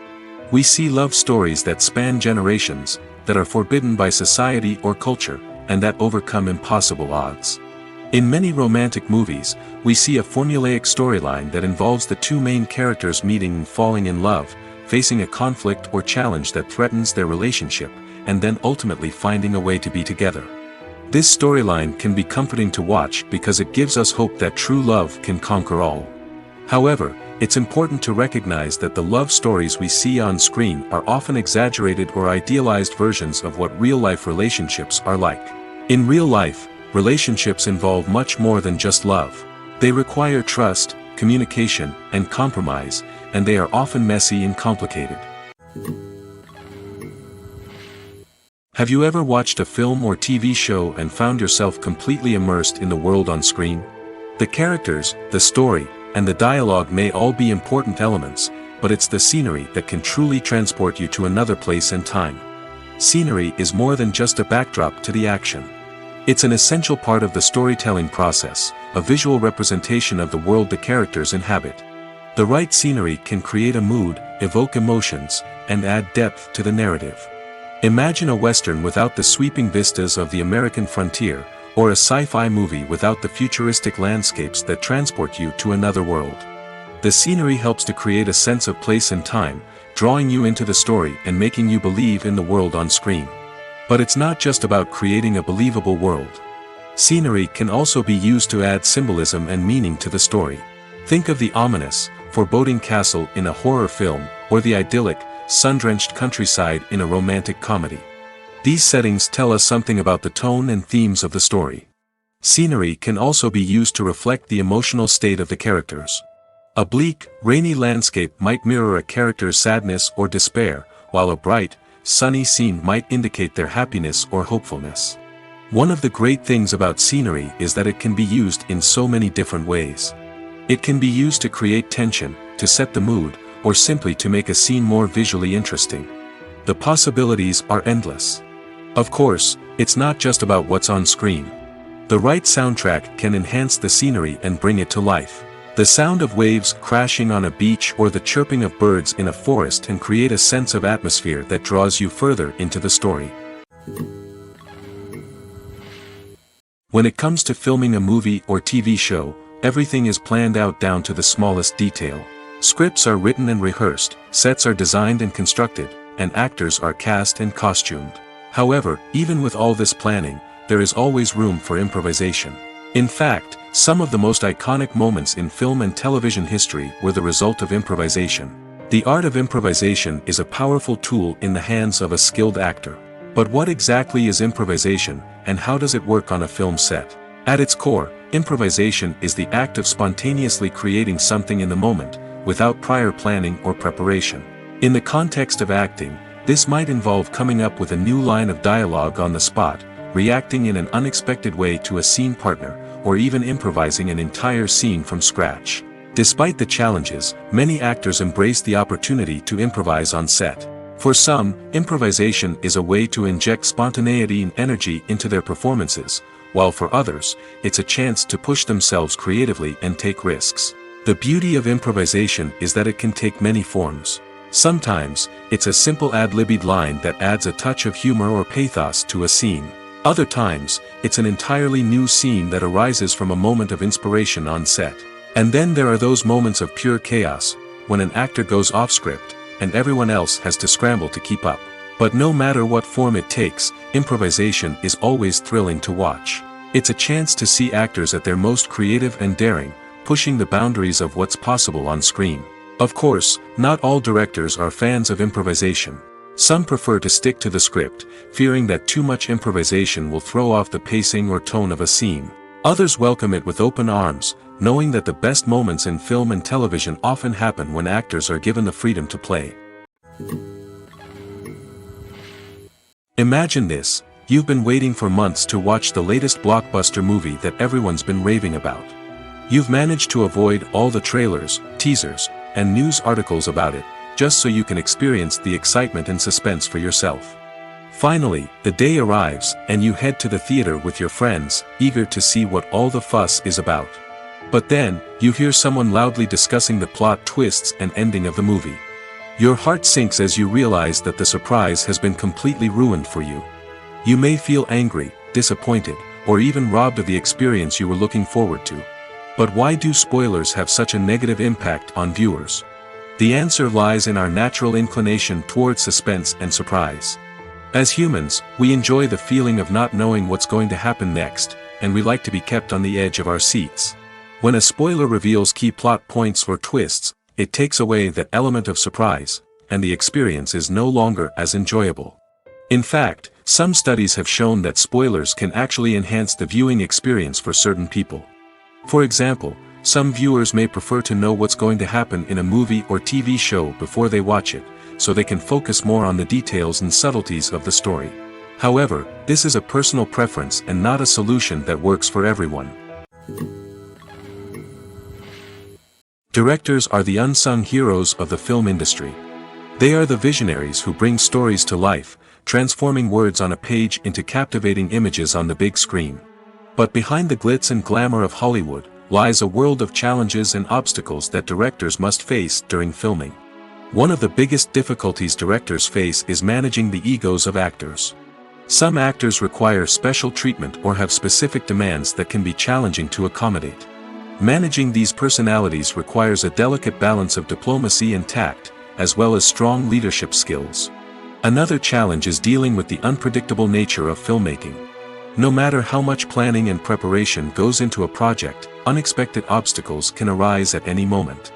We see love stories that span generations, that are forbidden by society or culture, and that overcome impossible odds. In many romantic movies, we see a formulaic storyline that involves the two main characters meeting and falling in love, facing a conflict or challenge that threatens their relationship, and then ultimately finding a way to be together. This storyline can be comforting to watch because it gives us hope that true love can conquer all. However, it's important to recognize that the love stories we see on screen are often exaggerated or idealized versions of what real-life relationships are like. In real life, relationships involve much more than just love. They require trust, communication, and compromise, and they are often messy and complicated. Have you ever watched a film or TV show and found yourself completely immersed in the world on screen? The characters, the story, and the dialogue may all be important elements, but it's the scenery that can truly transport you to another place and time. Scenery is more than just a backdrop to the action. It's an essential part of the storytelling process, a visual representation of the world the characters inhabit. The right scenery can create a mood, evoke emotions, and add depth to the narrative. Imagine a Western without the sweeping vistas of the American frontier, or a sci-fi movie without the futuristic landscapes that transport you to another world. The scenery helps to create a sense of place and time, drawing you into the story and making you believe in the world on screen. But it's not just about creating a believable world. Scenery can also be used to add symbolism and meaning to the story. Think of the ominous, foreboding castle in a horror film, or the idyllic, sun-drenched countryside in a romantic comedy. These settings tell us something about the tone and themes of the story. Scenery can also be used to reflect the emotional state of the characters. A bleak, rainy landscape might mirror a character's sadness or despair, while a bright, sunny scene might indicate their happiness or hopefulness. One of the great things about scenery is that it can be used in so many different ways. It can be used to create tension, to set the mood, or simply to make a scene more visually interesting. The possibilities are endless. Of course, it's not just about what's on screen. The right soundtrack can enhance the scenery and bring it to life. The sound of waves crashing on a beach or the chirping of birds in a forest can create a sense of atmosphere that draws you further into the story. When it comes to filming a movie or TV show, everything is planned out down to the smallest detail. Scripts are written and rehearsed, sets are designed and constructed, and actors are cast and costumed. However, even with all this planning, there is always room for improvisation. In fact, some of the most iconic moments in film and television history were the result of improvisation. The art of improvisation is a powerful tool in the hands of a skilled actor. But what exactly is improvisation, and how does it work on a film set? At its core, improvisation is the act of spontaneously creating something in the moment, without prior planning or preparation. In the context of acting, this might involve coming up with a new line of dialogue on the spot, reacting in an unexpected way to a scene partner, or even improvising an entire scene from scratch. Despite the challenges, many actors embrace the opportunity to improvise on set. For some, improvisation is a way to inject spontaneity and energy into their performances, while for others, it's a chance to push themselves creatively and take risks. The beauty of improvisation is that it can take many forms. Sometimes, it's a simple ad-libbed line that adds a touch of humor or pathos to a scene. Other times, it's an entirely new scene that arises from a moment of inspiration on set. And then there are those moments of pure chaos, when an actor goes off script, and everyone else has to scramble to keep up. But no matter what form it takes, improvisation is always thrilling to watch. It's a chance to see actors at their most creative and daring, pushing the boundaries of what's possible on screen. Of course, not all directors are fans of improvisation. Some prefer to stick to the script, fearing that too much improvisation will throw off the pacing or tone of a scene. Others welcome it with open arms, knowing that the best moments in film and television often happen when actors are given the freedom to play. Imagine this: you've been waiting for months to watch the latest blockbuster movie that everyone's been raving about. You've managed to avoid all the trailers, teasers, and news articles about it, just so you can experience the excitement and suspense for yourself. Finally, the day arrives, and you head to the theater with your friends, eager to see what all the fuss is about. But then, you hear someone loudly discussing the plot twists and ending of the movie. Your heart sinks as you realize that the surprise has been completely ruined for you. You may feel angry, disappointed, or even robbed of the experience you were looking forward to. But why do spoilers have such a negative impact on viewers? The answer lies in our natural inclination toward suspense and surprise. As humans, we enjoy the feeling of not knowing what's going to happen next, and we like to be kept on the edge of our seats. When a spoiler reveals key plot points or twists, it takes away that element of surprise, and the experience is no longer as enjoyable. In fact, some studies have shown that spoilers can actually enhance the viewing experience for certain people. For example, some viewers may prefer to know what's going to happen in a movie or TV show before they watch it, so they can focus more on the details and subtleties of the story. However, this is a personal preference and not a solution that works for everyone. Directors are the unsung heroes of the film industry. They are the visionaries who bring stories to life, transforming words on a page into captivating images on the big screen. But behind the glitz and glamour of Hollywood, lies a world of challenges and obstacles that directors must face during filming. One of the biggest difficulties directors face is managing the egos of actors. Some actors require special treatment or have specific demands that can be challenging to accommodate. Managing these personalities requires a delicate balance of diplomacy and tact, as well as strong leadership skills. Another challenge is dealing with the unpredictable nature of filmmaking. No matter how much planning and preparation goes into a project, unexpected obstacles can arise at any moment.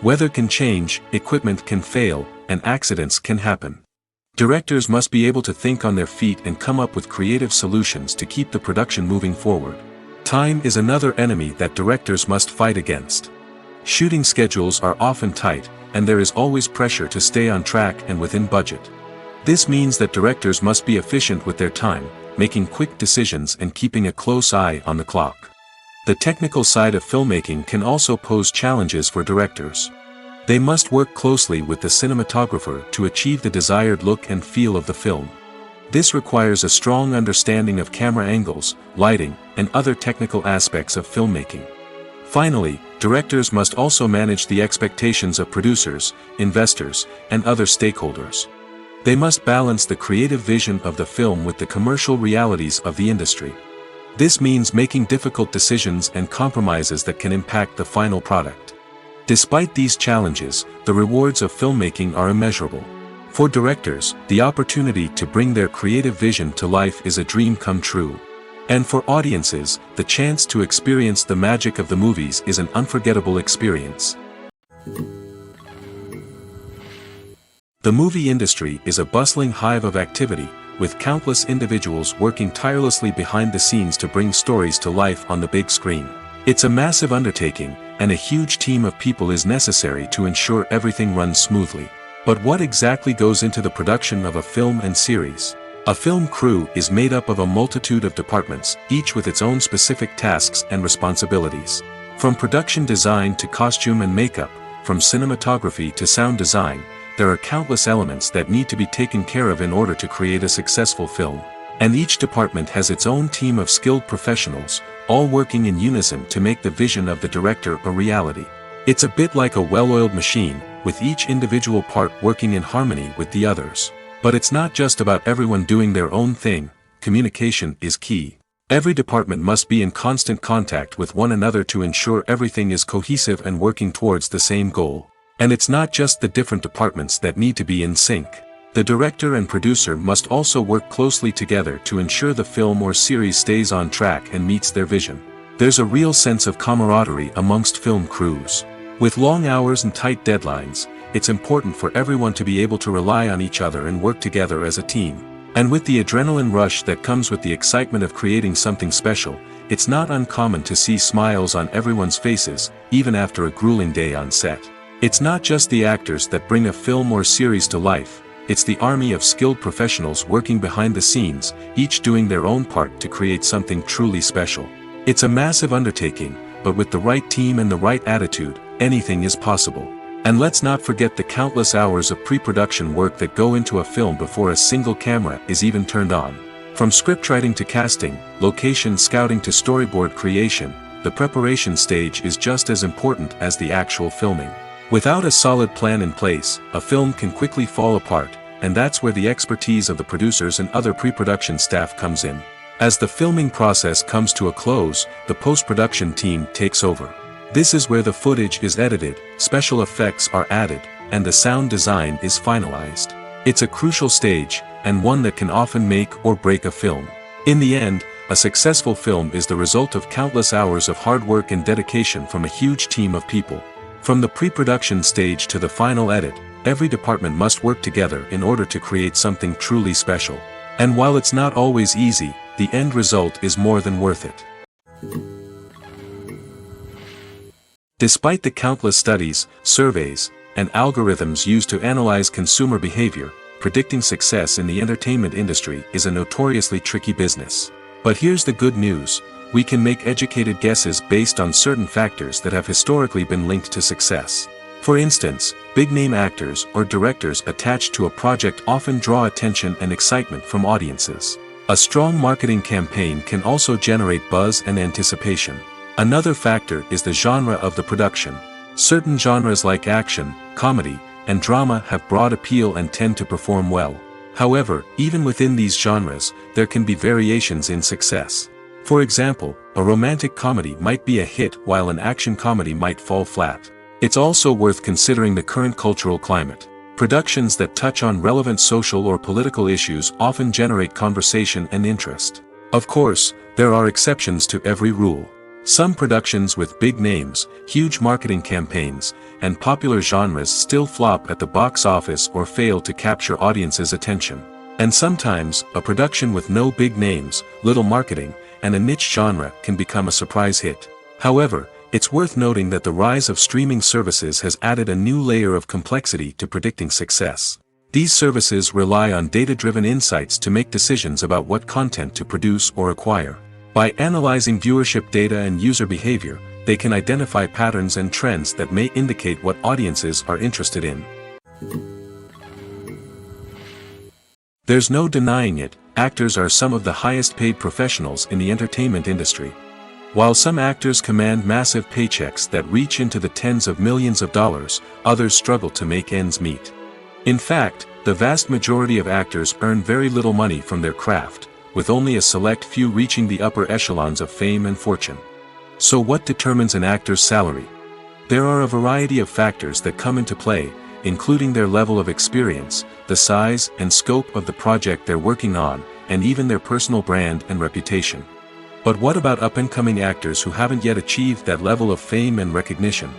Weather can change, equipment can fail, and accidents can happen. Directors must be able to think on their feet and come up with creative solutions to keep the production moving forward. Time is another enemy that directors must fight against. Shooting schedules are often tight, and there is always pressure to stay on track and within budget. This means that directors must be efficient with their time, making quick decisions and keeping a close eye on the clock. The technical side of filmmaking can also pose challenges for directors. They must work closely with the cinematographer to achieve the desired look and feel of the film. This requires a strong understanding of camera angles, lighting, and other technical aspects of filmmaking. Finally, directors must also manage the expectations of producers, investors, and other stakeholders. They must balance the creative vision of the film with the commercial realities of the industry. This means making difficult decisions and compromises that can impact the final product. Despite these challenges, the rewards of filmmaking are immeasurable. For directors, the opportunity to bring their creative vision to life is a dream come true. And for audiences, the chance to experience the magic of the movies is an unforgettable experience. The movie industry is a bustling hive of activity, with countless individuals working tirelessly behind the scenes to bring stories to life on the big screen. It's a massive undertaking, and a huge team of people is necessary to ensure everything runs smoothly. But what exactly goes into the production of a film and series? A film crew is made up of a multitude of departments, each with its own specific tasks and responsibilities. From production design to costume and makeup, from cinematography to sound design, there are countless elements that need to be taken care of in order to create a successful film. And each department has its own team of skilled professionals, all working in unison to make the vision of the director a reality. It's a bit like a well-oiled machine, with each individual part working in harmony with the others. But it's not just about everyone doing their own thing. Communication is key. Every department must be in constant contact with one another to ensure everything is cohesive and working towards the same goal. And it's not just the different departments that need to be in sync. The director and producer must also work closely together to ensure the film or series stays on track and meets their vision. There's a real sense of camaraderie amongst film crews. With long hours and tight deadlines, it's important for everyone to be able to rely on each other and work together as a team. And with the adrenaline rush that comes with the excitement of creating something special, it's not uncommon to see smiles on everyone's faces, even after a grueling day on set. It's not just the actors that bring a film or series to life, it's the army of skilled professionals working behind the scenes, each doing their own part to create something truly special. It's a massive undertaking, but with the right team and the right attitude, anything is possible. And let's not forget the countless hours of pre-production work that go into a film before a single camera is even turned on. From scriptwriting to casting, location scouting to storyboard creation, the preparation stage is just as important as the actual filming. Without a solid plan in place, a film can quickly fall apart, and that's where the expertise of the producers and other pre-production staff comes in. As the filming process comes to a close, the post-production team takes over. This is where the footage is edited, special effects are added, and the sound design is finalized. It's a crucial stage, and one that can often make or break a film. In the end, a successful film is the result of countless hours of hard work and dedication from a huge team of people. From the pre-production stage to the final edit, every department must work together in order to create something truly special. And while it's not always easy, the end result is more than worth it. Despite the countless studies, surveys, and algorithms used to analyze consumer behavior, predicting success in the entertainment industry is a notoriously tricky business. But here's the good news: we can make educated guesses based on certain factors that have historically been linked to success. For instance, big-name actors or directors attached to a project often draw attention and excitement from audiences. A strong marketing campaign can also generate buzz and anticipation. Another factor is the genre of the production. Certain genres like action, comedy, and drama have broad appeal and tend to perform well. However, even within these genres, there can be variations in success. For example, a romantic comedy might be a hit while an action comedy might fall flat. It's also worth considering the current cultural climate. Productions that touch on relevant social or political issues often generate conversation and interest. Of course, there are exceptions to every rule. Some productions with big names, huge marketing campaigns, and popular genres still flop at the box office or fail to capture audiences' attention. And sometimes, a production with no big names, little marketing, and a niche genre can become a surprise hit. However, it's worth noting that the rise of streaming services has added a new layer of complexity to predicting success. These services rely on data-driven insights to make decisions about what content to produce or acquire. By analyzing viewership data and user behavior, they can identify patterns and trends that may indicate what audiences are interested in. There's no denying it, actors are some of the highest-paid professionals in the entertainment industry. While some actors command massive paychecks that reach into the tens of millions of dollars, others struggle to make ends meet. In fact, the vast majority of actors earn very little money from their craft, with only a select few reaching the upper echelons of fame and fortune. So what determines an actor's salary? There are a variety of factors that come into play, including their level of experience, the size and scope of the project they're working on, and even their personal brand and reputation. But what about up-and-coming actors who haven't yet achieved that level of fame and recognition?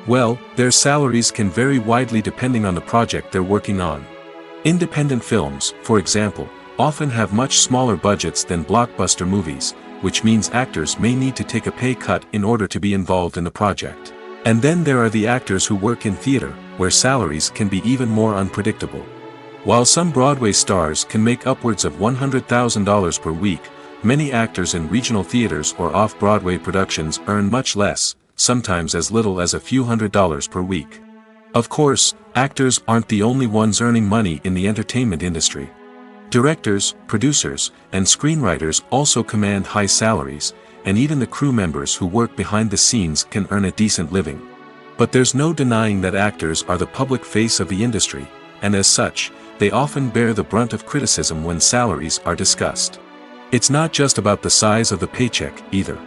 Well, their salaries can vary widely depending on the project they're working on. Independent films, for example, often have much smaller budgets than blockbuster movies, which means actors may need to take a pay cut in order to be involved in the project. And then there are the actors who work in theater, where salaries can be even more unpredictable. While some Broadway stars can make upwards of $100,000 per week, many actors in regional theaters or off-Broadway productions earn much less, sometimes as little as a few $100s per week. Of course, actors aren't the only ones earning money in the entertainment industry. Directors, producers, and screenwriters also command high salaries, and even the crew members who work behind the scenes can earn a decent living. But there's no denying that actors are the public face of the industry, and as such, they often bear the brunt of criticism when salaries are discussed. It's not just about the size of the paycheck, either.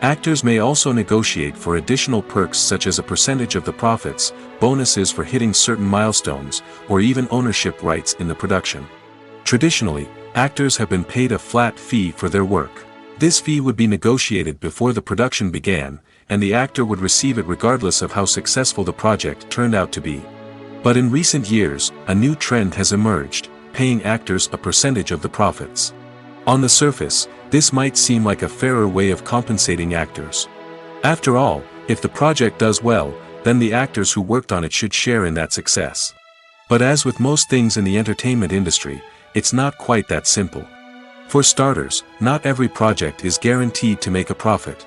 Actors may also negotiate for additional perks such as a percentage of the profits, bonuses for hitting certain milestones, or even ownership rights in the production. Traditionally, actors have been paid a flat fee for their work. This fee would be negotiated before the production began, and the actor would receive it regardless of how successful the project turned out to be. But in recent years, a new trend has emerged, paying actors a percentage of the profits. On the surface, this might seem like a fairer way of compensating actors. After all, if the project does well, then the actors who worked on it should share in that success. But as with most things in the entertainment industry, it's not quite that simple. For starters, not every project is guaranteed to make a profit.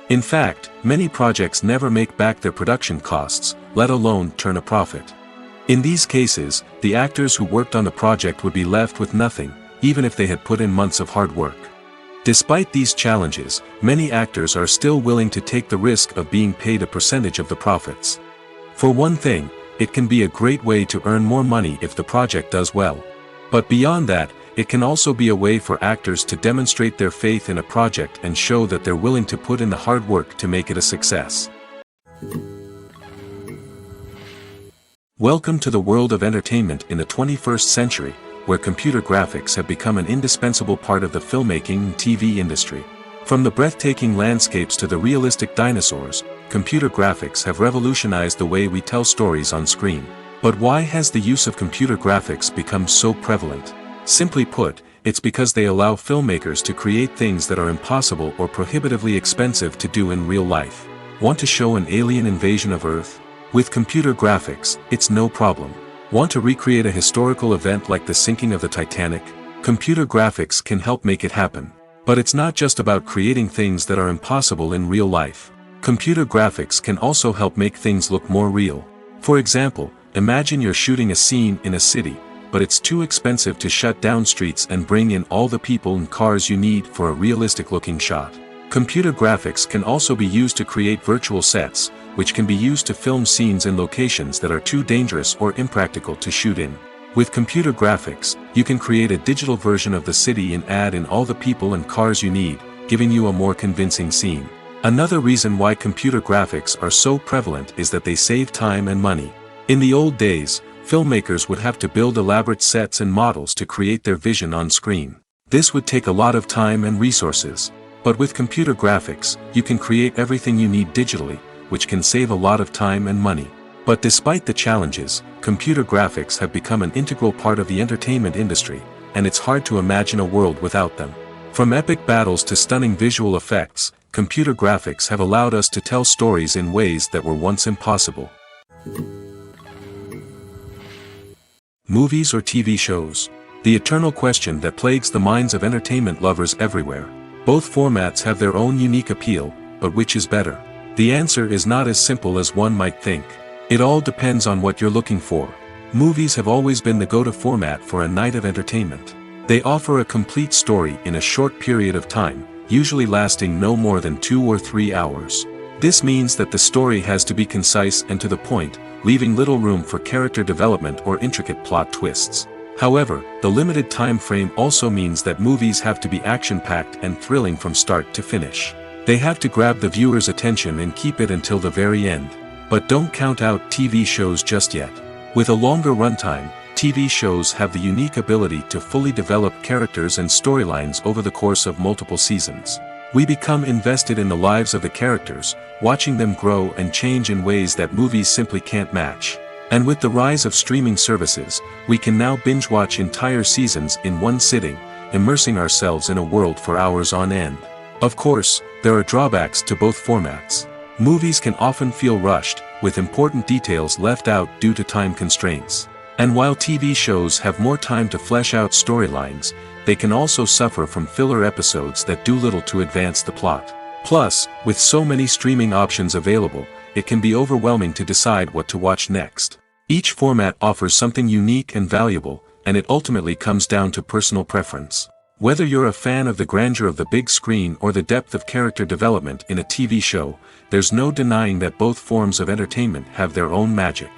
In fact, many projects never make back their production costs, let alone turn a profit. In these cases, the actors who worked on the project would be left with nothing, even if they had put in months of hard work. Despite these challenges, many actors are still willing to take the risk of being paid a percentage of the profits. For one thing, it can be a great way to earn more money if the project does well. But beyond that, it can also be a way for actors to demonstrate their faith in a project and show that they're willing to put in the hard work to make it a success. Welcome to the world of entertainment in the 21st century, where computer graphics have become an indispensable part of the filmmaking and TV industry. From the breathtaking landscapes to the realistic dinosaurs, computer graphics have revolutionized the way we tell stories on screen. But why has the use of computer graphics become so prevalent? Simply put, it's because they allow filmmakers to create things that are impossible or prohibitively expensive to do in real life. Want to show an alien invasion of Earth? With computer graphics, it's no problem. Want to recreate a historical event like the sinking of the Titanic? Computer graphics can help make it happen. But it's not just about creating things that are impossible in real life. Computer graphics can also help make things look more real. For example, imagine you're shooting a scene in a city, but it's too expensive to shut down streets and bring in all the people and cars you need for a realistic-looking shot. Computer graphics can also be used to create virtual sets, which can be used to film scenes in locations that are too dangerous or impractical to shoot in. With computer graphics, you can create a digital version of the city and add in all the people and cars you need, giving you a more convincing scene. Another reason why computer graphics are so prevalent is that they save time and money. In the old days, filmmakers would have to build elaborate sets and models to create their vision on screen. This would take a lot of time and resources. But with computer graphics, you can create everything you need digitally, which can save a lot of time and money. But despite the challenges, computer graphics have become an integral part of the entertainment industry, and it's hard to imagine a world without them. From epic battles to stunning visual effects, computer graphics have allowed us to tell stories in ways that were once impossible. Movies or TV shows? The eternal question that plagues the minds of entertainment lovers everywhere. Both formats have their own unique appeal, but which is better? The answer is not as simple as one might think. It all depends on what you're looking for. Movies have always been the go-to format for a night of entertainment. They offer a complete story in a short period of time, usually lasting no more than 2 or 3 hours. This means that the story has to be concise and to the point, leaving little room for character development or intricate plot twists. However, the limited time frame also means that movies have to be action-packed and thrilling from start to finish. They have to grab the viewer's attention and keep it until the very end. But don't count out TV shows just yet. With a longer runtime, TV shows have the unique ability to fully develop characters and storylines over the course of multiple seasons. We become invested in the lives of the characters, watching them grow and change in ways that movies simply can't match. And with the rise of streaming services, we can now binge-watch entire seasons in one sitting, immersing ourselves in a world for hours on end. Of course, there are drawbacks to both formats. Movies can often feel rushed, with important details left out due to time constraints. And while TV shows have more time to flesh out storylines, they can also suffer from filler episodes that do little to advance the plot. Plus, with so many streaming options available, it can be overwhelming to decide what to watch next. Each format offers something unique and valuable, and it ultimately comes down to personal preference. Whether you're a fan of the grandeur of the big screen or the depth of character development in a TV show, there's no denying that both forms of entertainment have their own magic.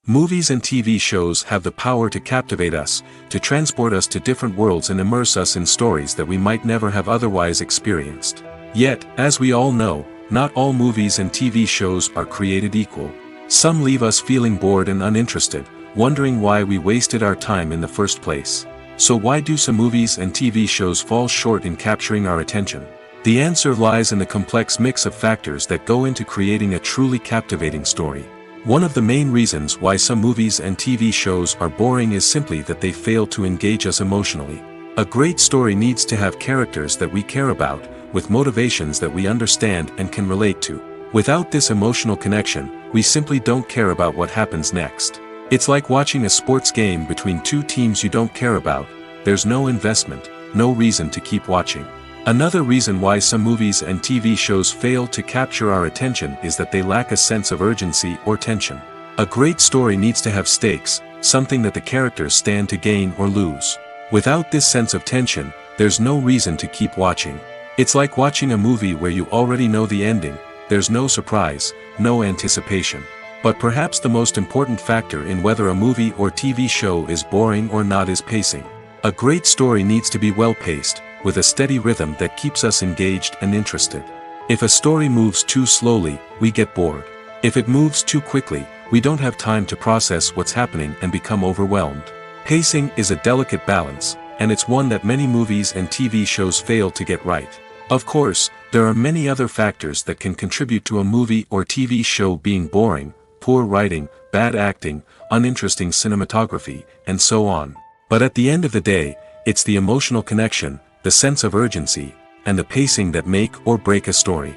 Movies and TV shows have the power to captivate us, to transport us to different worlds and immerse us in stories that we might never have otherwise experienced. Yet, as we all know, not all movies and TV shows are created equal. Some leave us feeling bored and uninterested, wondering why we wasted our time in the first place. So why do some movies and TV shows fall short in capturing our attention? The answer lies in the complex mix of factors that go into creating a truly captivating story. One of the main reasons why some movies and TV shows are boring is simply that they fail to engage us emotionally. A great story needs to have characters that we care about, with motivations that we understand and can relate to. Without this emotional connection, we simply don't care about what happens next. It's like watching a sports game between two teams you don't care about. There's no investment, no reason to keep watching. Another reason why some movies and TV shows fail to capture our attention is that they lack a sense of urgency or tension. A great story needs to have stakes, something that the characters stand to gain or lose. Without this sense of tension, there's no reason to keep watching. It's like watching a movie where you already know the ending. There's no surprise, no anticipation. But perhaps the most important factor in whether a movie or TV show is boring or not is pacing. A great story needs to be well-paced, with a steady rhythm that keeps us engaged and interested. If a story moves too slowly, we get bored. If it moves too quickly, we don't have time to process what's happening and become overwhelmed. Pacing is a delicate balance, and it's one that many movies and TV shows fail to get right. Of course, there are many other factors that can contribute to a movie or TV show being boring: poor writing, bad acting, uninteresting cinematography, and so on. But at the end of the day, it's the emotional connection, the sense of urgency, and the pacing that make or break a story.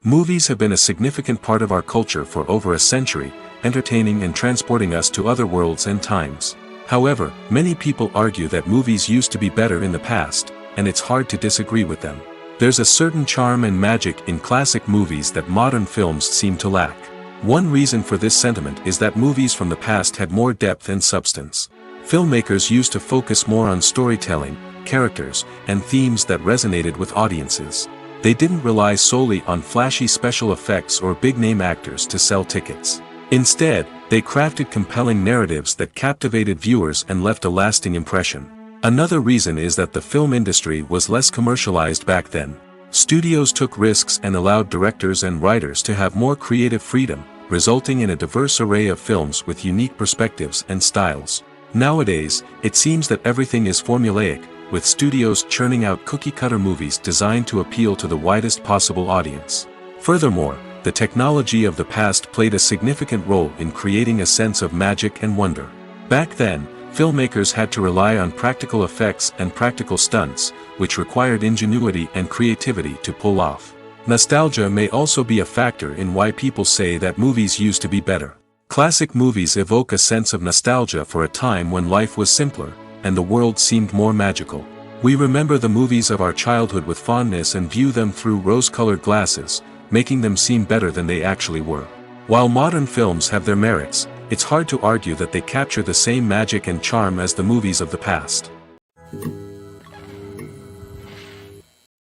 Movies have been a significant part of our culture for over a century, entertaining and transporting us to other worlds and times. However, many people argue that movies used to be better in the past, and it's hard to disagree with them. There's a certain charm and magic in classic movies that modern films seem to lack. One reason for this sentiment is that movies from the past had more depth and substance. Filmmakers used to focus more on storytelling, characters, and themes that resonated with audiences. They didn't rely solely on flashy special effects or big-name actors to sell tickets. Instead, they crafted compelling narratives that captivated viewers and left a lasting impression. Another reason is that the film industry was less commercialized back then. Studios took risks and allowed directors and writers to have more creative freedom, resulting in a diverse array of films with unique perspectives and styles. Nowadays, it seems that everything is formulaic, with studios churning out cookie-cutter movies designed to appeal to the widest possible audience. Furthermore, the technology of the past played a significant role in creating a sense of magic and wonder. Back then, filmmakers had to rely on practical effects and practical stunts, which required ingenuity and creativity to pull off. Nostalgia may also be a factor in why people say that movies used to be better. Classic movies evoke a sense of nostalgia for a time when life was simpler, and the world seemed more magical. We remember the movies of our childhood with fondness and view them through rose-colored glasses, making them seem better than they actually were. While modern films have their merits, it's hard to argue that they capture the same magic and charm as the movies of the past.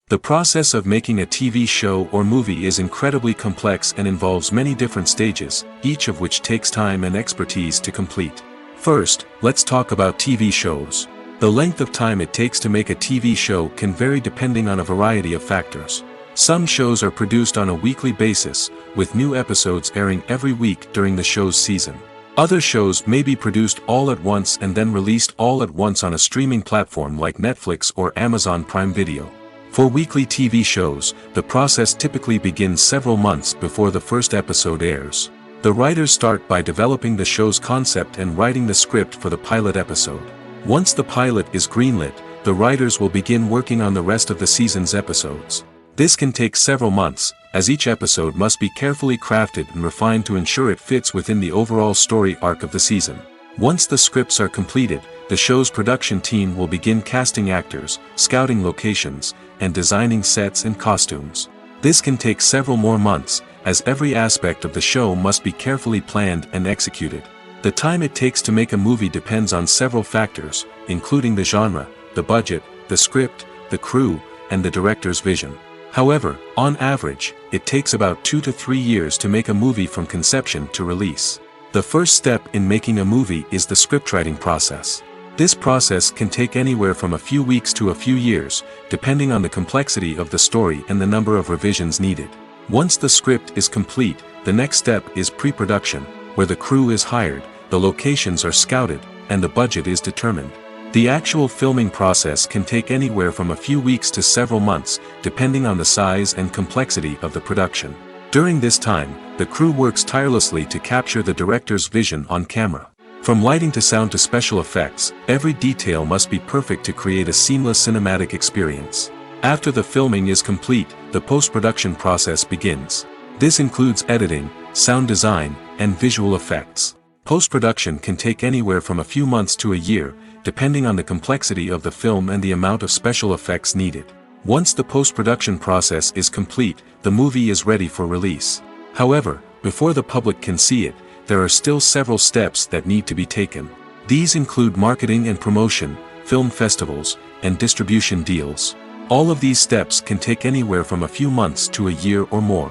The process of making a TV show or movie is incredibly complex and involves many different stages, each of which takes time and expertise to complete. First, let's talk about TV shows. The length of time it takes to make a TV show can vary depending on a variety of factors. Some shows are produced on a weekly basis, with new episodes airing every week during the show's season. Other shows may be produced all at once and then released all at once on a streaming platform like Netflix or Amazon Prime Video. For weekly TV shows, the process typically begins several months before the first episode airs. The writers start by developing the show's concept and writing the script for the pilot episode. Once the pilot is greenlit, the writers will begin working on the rest of the season's episodes. This can take several months, as each episode must be carefully crafted and refined to ensure it fits within the overall story arc of the season. Once the scripts are completed, the show's production team will begin casting actors, scouting locations, and designing sets and costumes. This can take several more months, as every aspect of the show must be carefully planned and executed. The time it takes to make a movie depends on several factors, including the genre, the budget, the script, the crew, and the director's vision. However, on average, it takes about 2 to 3 years to make a movie from conception to release. The first step in making a movie is the scriptwriting process. This process can take anywhere from a few weeks to a few years, depending on the complexity of the story and the number of revisions needed. Once the script is complete, the next step is pre-production, where the crew is hired, the locations are scouted, and the budget is determined. The actual filming process can take anywhere from a few weeks to several months, depending on the size and complexity of the production. During this time, the crew works tirelessly to capture the director's vision on camera. From lighting to sound to special effects, every detail must be perfect to create a seamless cinematic experience. After the filming is complete, the post-production process begins. This includes editing, sound design, and visual effects. Post-production can take anywhere from a few months to a year, depending on the complexity of the film and the amount of special effects needed. Once the post-production process is complete, the movie is ready for release. However, before the public can see it, there are still several steps that need to be taken. These include marketing and promotion, film festivals, and distribution deals. All of these steps can take anywhere from a few months to a year or more.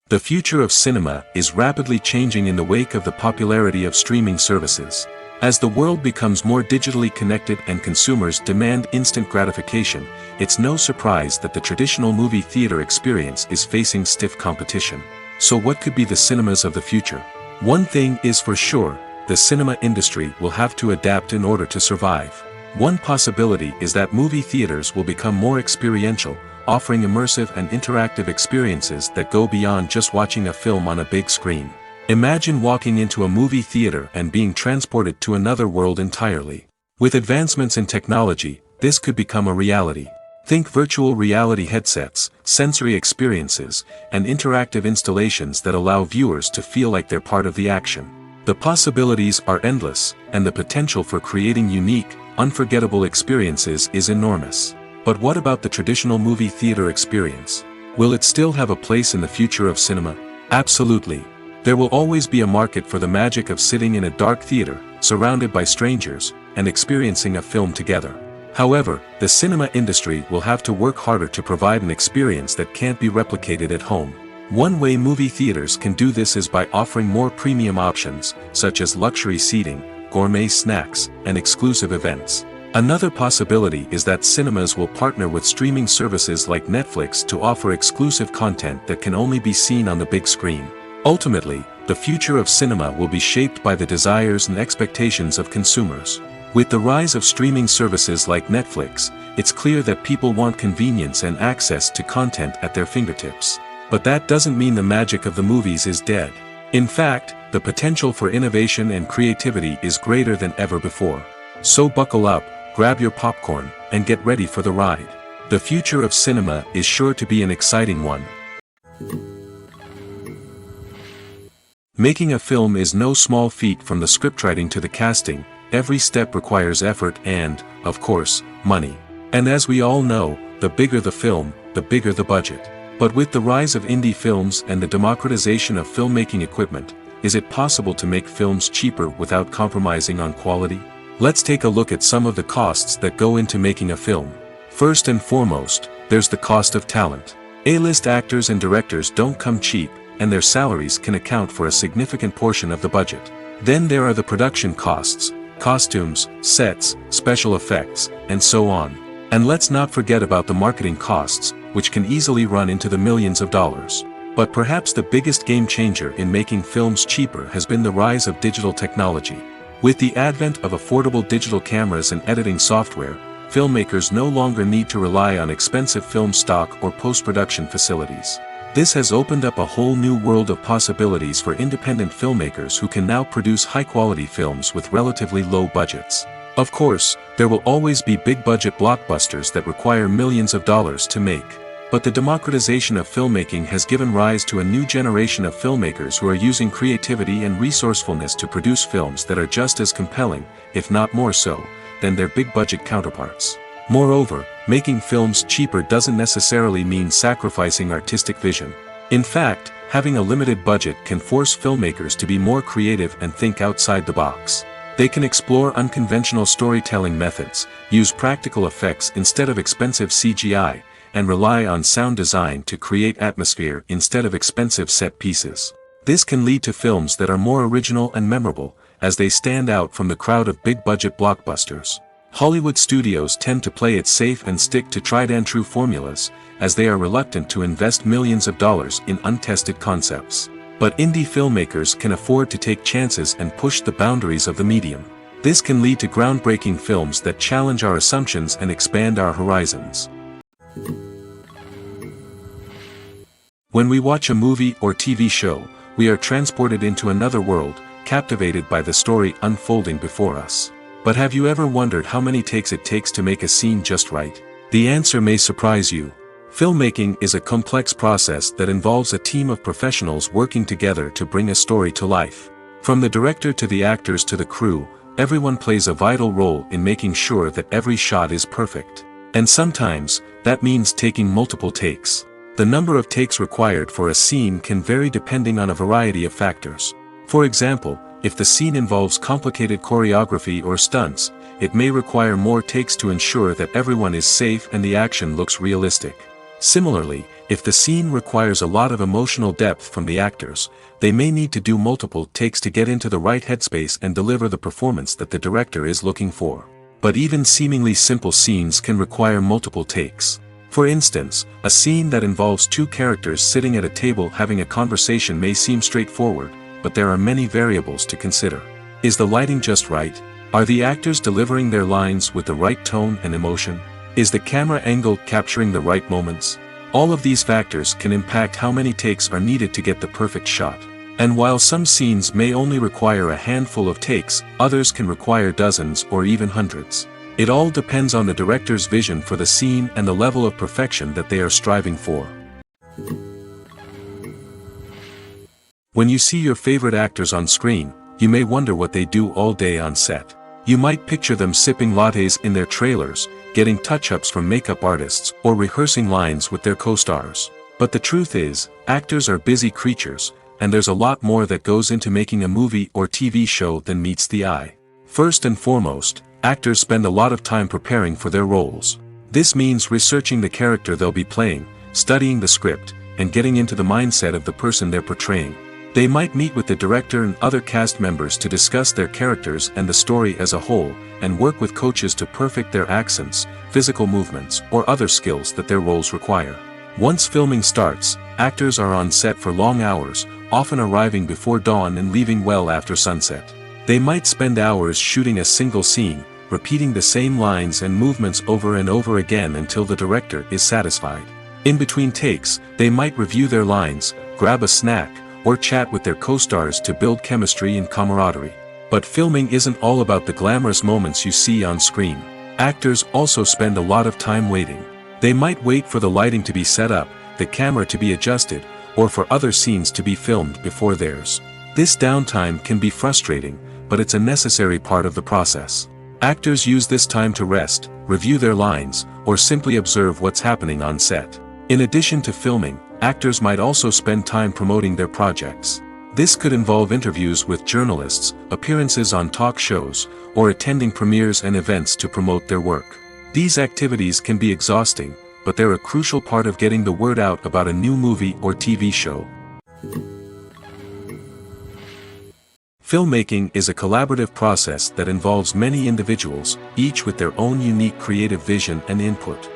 The future of cinema is rapidly changing in the wake of the popularity of streaming services. As the world becomes more digitally connected and consumers demand instant gratification, it's no surprise that the traditional movie theater experience is facing stiff competition. So what could be the cinemas of the future? One thing is for sure, the cinema industry will have to adapt in order to survive. One possibility is that movie theaters will become more experiential, offering immersive and interactive experiences that go beyond just watching a film on a big screen. Imagine walking into a movie theater and being transported to another world entirely. With advancements in technology, this could become a reality. Think virtual reality headsets, sensory experiences, and interactive installations that allow viewers to feel like they're part of the action. The possibilities are endless, and the potential for creating unique, unforgettable experiences is enormous. But what about the traditional movie theater experience? Will it still have a place in the future of cinema? Absolutely. There will always be a market for the magic of sitting in a dark theater, surrounded by strangers, and experiencing a film together. However, the cinema industry will have to work harder to provide an experience that can't be replicated at home. One way movie theaters can do this is by offering more premium options, such as luxury seating, gourmet snacks, and exclusive events. Another possibility is that cinemas will partner with streaming services like Netflix to offer exclusive content that can only be seen on the big screen. Ultimately, the future of cinema will be shaped by the desires and expectations of consumers. With the rise of streaming services like Netflix, it's clear that people want convenience and access to content at their fingertips. But that doesn't mean the magic of the movies is dead. In fact, the potential for innovation and creativity is greater than ever before. So buckle up, grab your popcorn, and get ready for the ride. The future of cinema is sure to be an exciting one. Making a film is no small feat. From the scriptwriting to the casting, every step requires effort and, of course, money. And as we all know, the bigger the film, the bigger the budget. But with the rise of indie films and the democratization of filmmaking equipment, is it possible to make films cheaper without compromising on quality? Let's take a look at some of the costs that go into making a film. First and foremost, there's the cost of talent. A-list actors and directors don't come cheap, and their salaries can account for a significant portion of the budget. Then there are the production costs, costumes, sets, special effects, and so on. And let's not forget about the marketing costs, which can easily run into the millions of dollars. But perhaps the biggest game changer in making films cheaper has been the rise of digital technology. With the advent of affordable digital cameras and editing software, filmmakers no longer need to rely on expensive film stock or post-production facilities. This has opened up a whole new world of possibilities for independent filmmakers who can now produce high-quality films with relatively low budgets. Of course, there will always be big-budget blockbusters that require millions of dollars to make. But the democratization of filmmaking has given rise to a new generation of filmmakers who are using creativity and resourcefulness to produce films that are just as compelling, if not more so, than their big-budget counterparts. Moreover, making films cheaper doesn't necessarily mean sacrificing artistic vision. In fact, having a limited budget can force filmmakers to be more creative and think outside the box. They can explore unconventional storytelling methods, use practical effects instead of expensive CGI, and rely on sound design to create atmosphere instead of expensive set pieces. This can lead to films that are more original and memorable, as they stand out from the crowd of big-budget blockbusters. Hollywood studios tend to play it safe and stick to tried-and-true formulas, as they are reluctant to invest millions of dollars in untested concepts. But indie filmmakers can afford to take chances and push the boundaries of the medium. This can lead to groundbreaking films that challenge our assumptions and expand our horizons. When we watch a movie or TV show, we are transported into another world, captivated by the story unfolding before us. But have you ever wondered how many takes it takes to make a scene just right? The answer may surprise you. Filmmaking is a complex process that involves a team of professionals working together to bring a story to life. From the director to the actors to the crew, everyone plays a vital role in making sure that every shot is perfect. And sometimes, that means taking multiple takes. The number of takes required for a scene can vary depending on a variety of factors. For example, if the scene involves complicated choreography or stunts, it may require more takes to ensure that everyone is safe and the action looks realistic. Similarly, if the scene requires a lot of emotional depth from the actors, they may need to do multiple takes to get into the right headspace and deliver the performance that the director is looking for. But even seemingly simple scenes can require multiple takes. For instance, a scene that involves two characters sitting at a table having a conversation may seem straightforward, but there are many variables to consider. Is the lighting just right? Are the actors delivering their lines with the right tone and emotion? Is the camera angle capturing the right moments? All of these factors can impact how many takes are needed to get the perfect shot. And while some scenes may only require a handful of takes, others can require dozens or even hundreds. It all depends on the director's vision for the scene and the level of perfection that they are striving for. When you see your favorite actors on screen, you may wonder what they do all day on set. You might picture them sipping lattes in their trailers, getting touch-ups from makeup artists, or rehearsing lines with their co-stars. But the truth is, actors are busy creatures, and there's a lot more that goes into making a movie or TV show than meets the eye. First and foremost, actors spend a lot of time preparing for their roles. This means researching the character they'll be playing, studying the script, and getting into the mindset of the person they're portraying. They might meet with the director and other cast members to discuss their characters and the story as a whole, and work with coaches to perfect their accents, physical movements, or other skills that their roles require. Once filming starts, actors are on set for long hours, often arriving before dawn and leaving well after sunset. They might spend hours shooting a single scene, repeating the same lines and movements over and over again until the director is satisfied. In between takes, they might review their lines, grab a snack, or chat with their co-stars to build chemistry and camaraderie. But filming isn't all about the glamorous moments you see on screen. Actors also spend a lot of time waiting. They might wait for the lighting to be set up, the camera to be adjusted, or for other scenes to be filmed before theirs. This downtime can be frustrating, but it's a necessary part of the process. Actors use this time to rest, review their lines, or simply observe what's happening on set. In addition to filming, actors might also spend time promoting their projects. This could involve interviews with journalists, appearances on talk shows, or attending premieres and events to promote their work. These activities can be exhausting, but they're a crucial part of getting the word out about a new movie or TV show. Filmmaking is a collaborative process that involves many individuals, each with their own unique creative vision and input.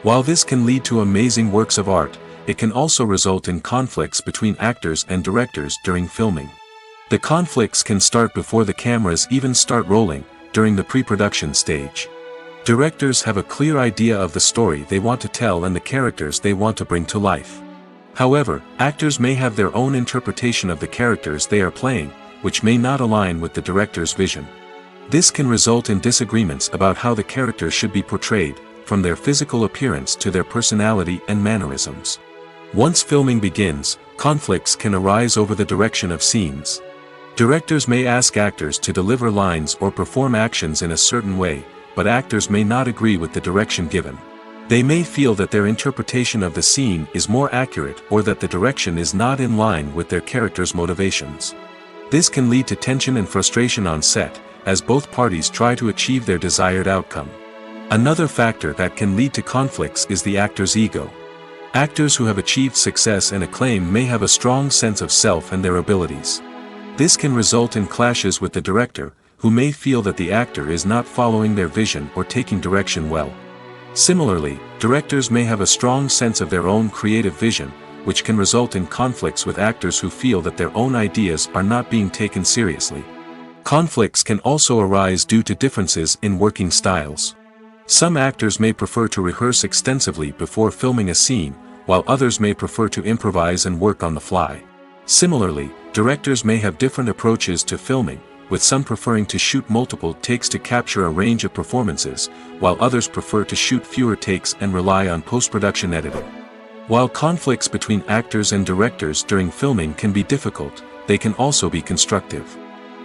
While this can lead to amazing works of art, it can also result in conflicts between actors and directors during filming. The conflicts can start before the cameras even start rolling, during the pre-production stage. Directors have a clear idea of the story they want to tell and the characters they want to bring to life. However, actors may have their own interpretation of the characters they are playing, which may not align with the director's vision. This can result in disagreements about how the characters should be portrayed, from their physical appearance to their personality and mannerisms. Once filming begins, conflicts can arise over the direction of scenes. Directors may ask actors to deliver lines or perform actions in a certain way, but actors may not agree with the direction given. They may feel that their interpretation of the scene is more accurate or that the direction is not in line with their character's motivations. This can lead to tension and frustration on set, as both parties try to achieve their desired outcome. Another factor that can lead to conflicts is the actor's ego. Actors who have achieved success and acclaim may have a strong sense of self and their abilities. This can result in clashes with the director, who may feel that the actor is not following their vision or taking direction well. Similarly, directors may have a strong sense of their own creative vision, which can result in conflicts with actors who feel that their own ideas are not being taken seriously. Conflicts can also arise due to differences in working styles. Some actors may prefer to rehearse extensively before filming a scene, while others may prefer to improvise and work on the fly. Similarly, directors may have different approaches to filming, with some preferring to shoot multiple takes to capture a range of performances, while others prefer to shoot fewer takes and rely on post-production editing. While conflicts between actors and directors during filming can be difficult, they can also be constructive.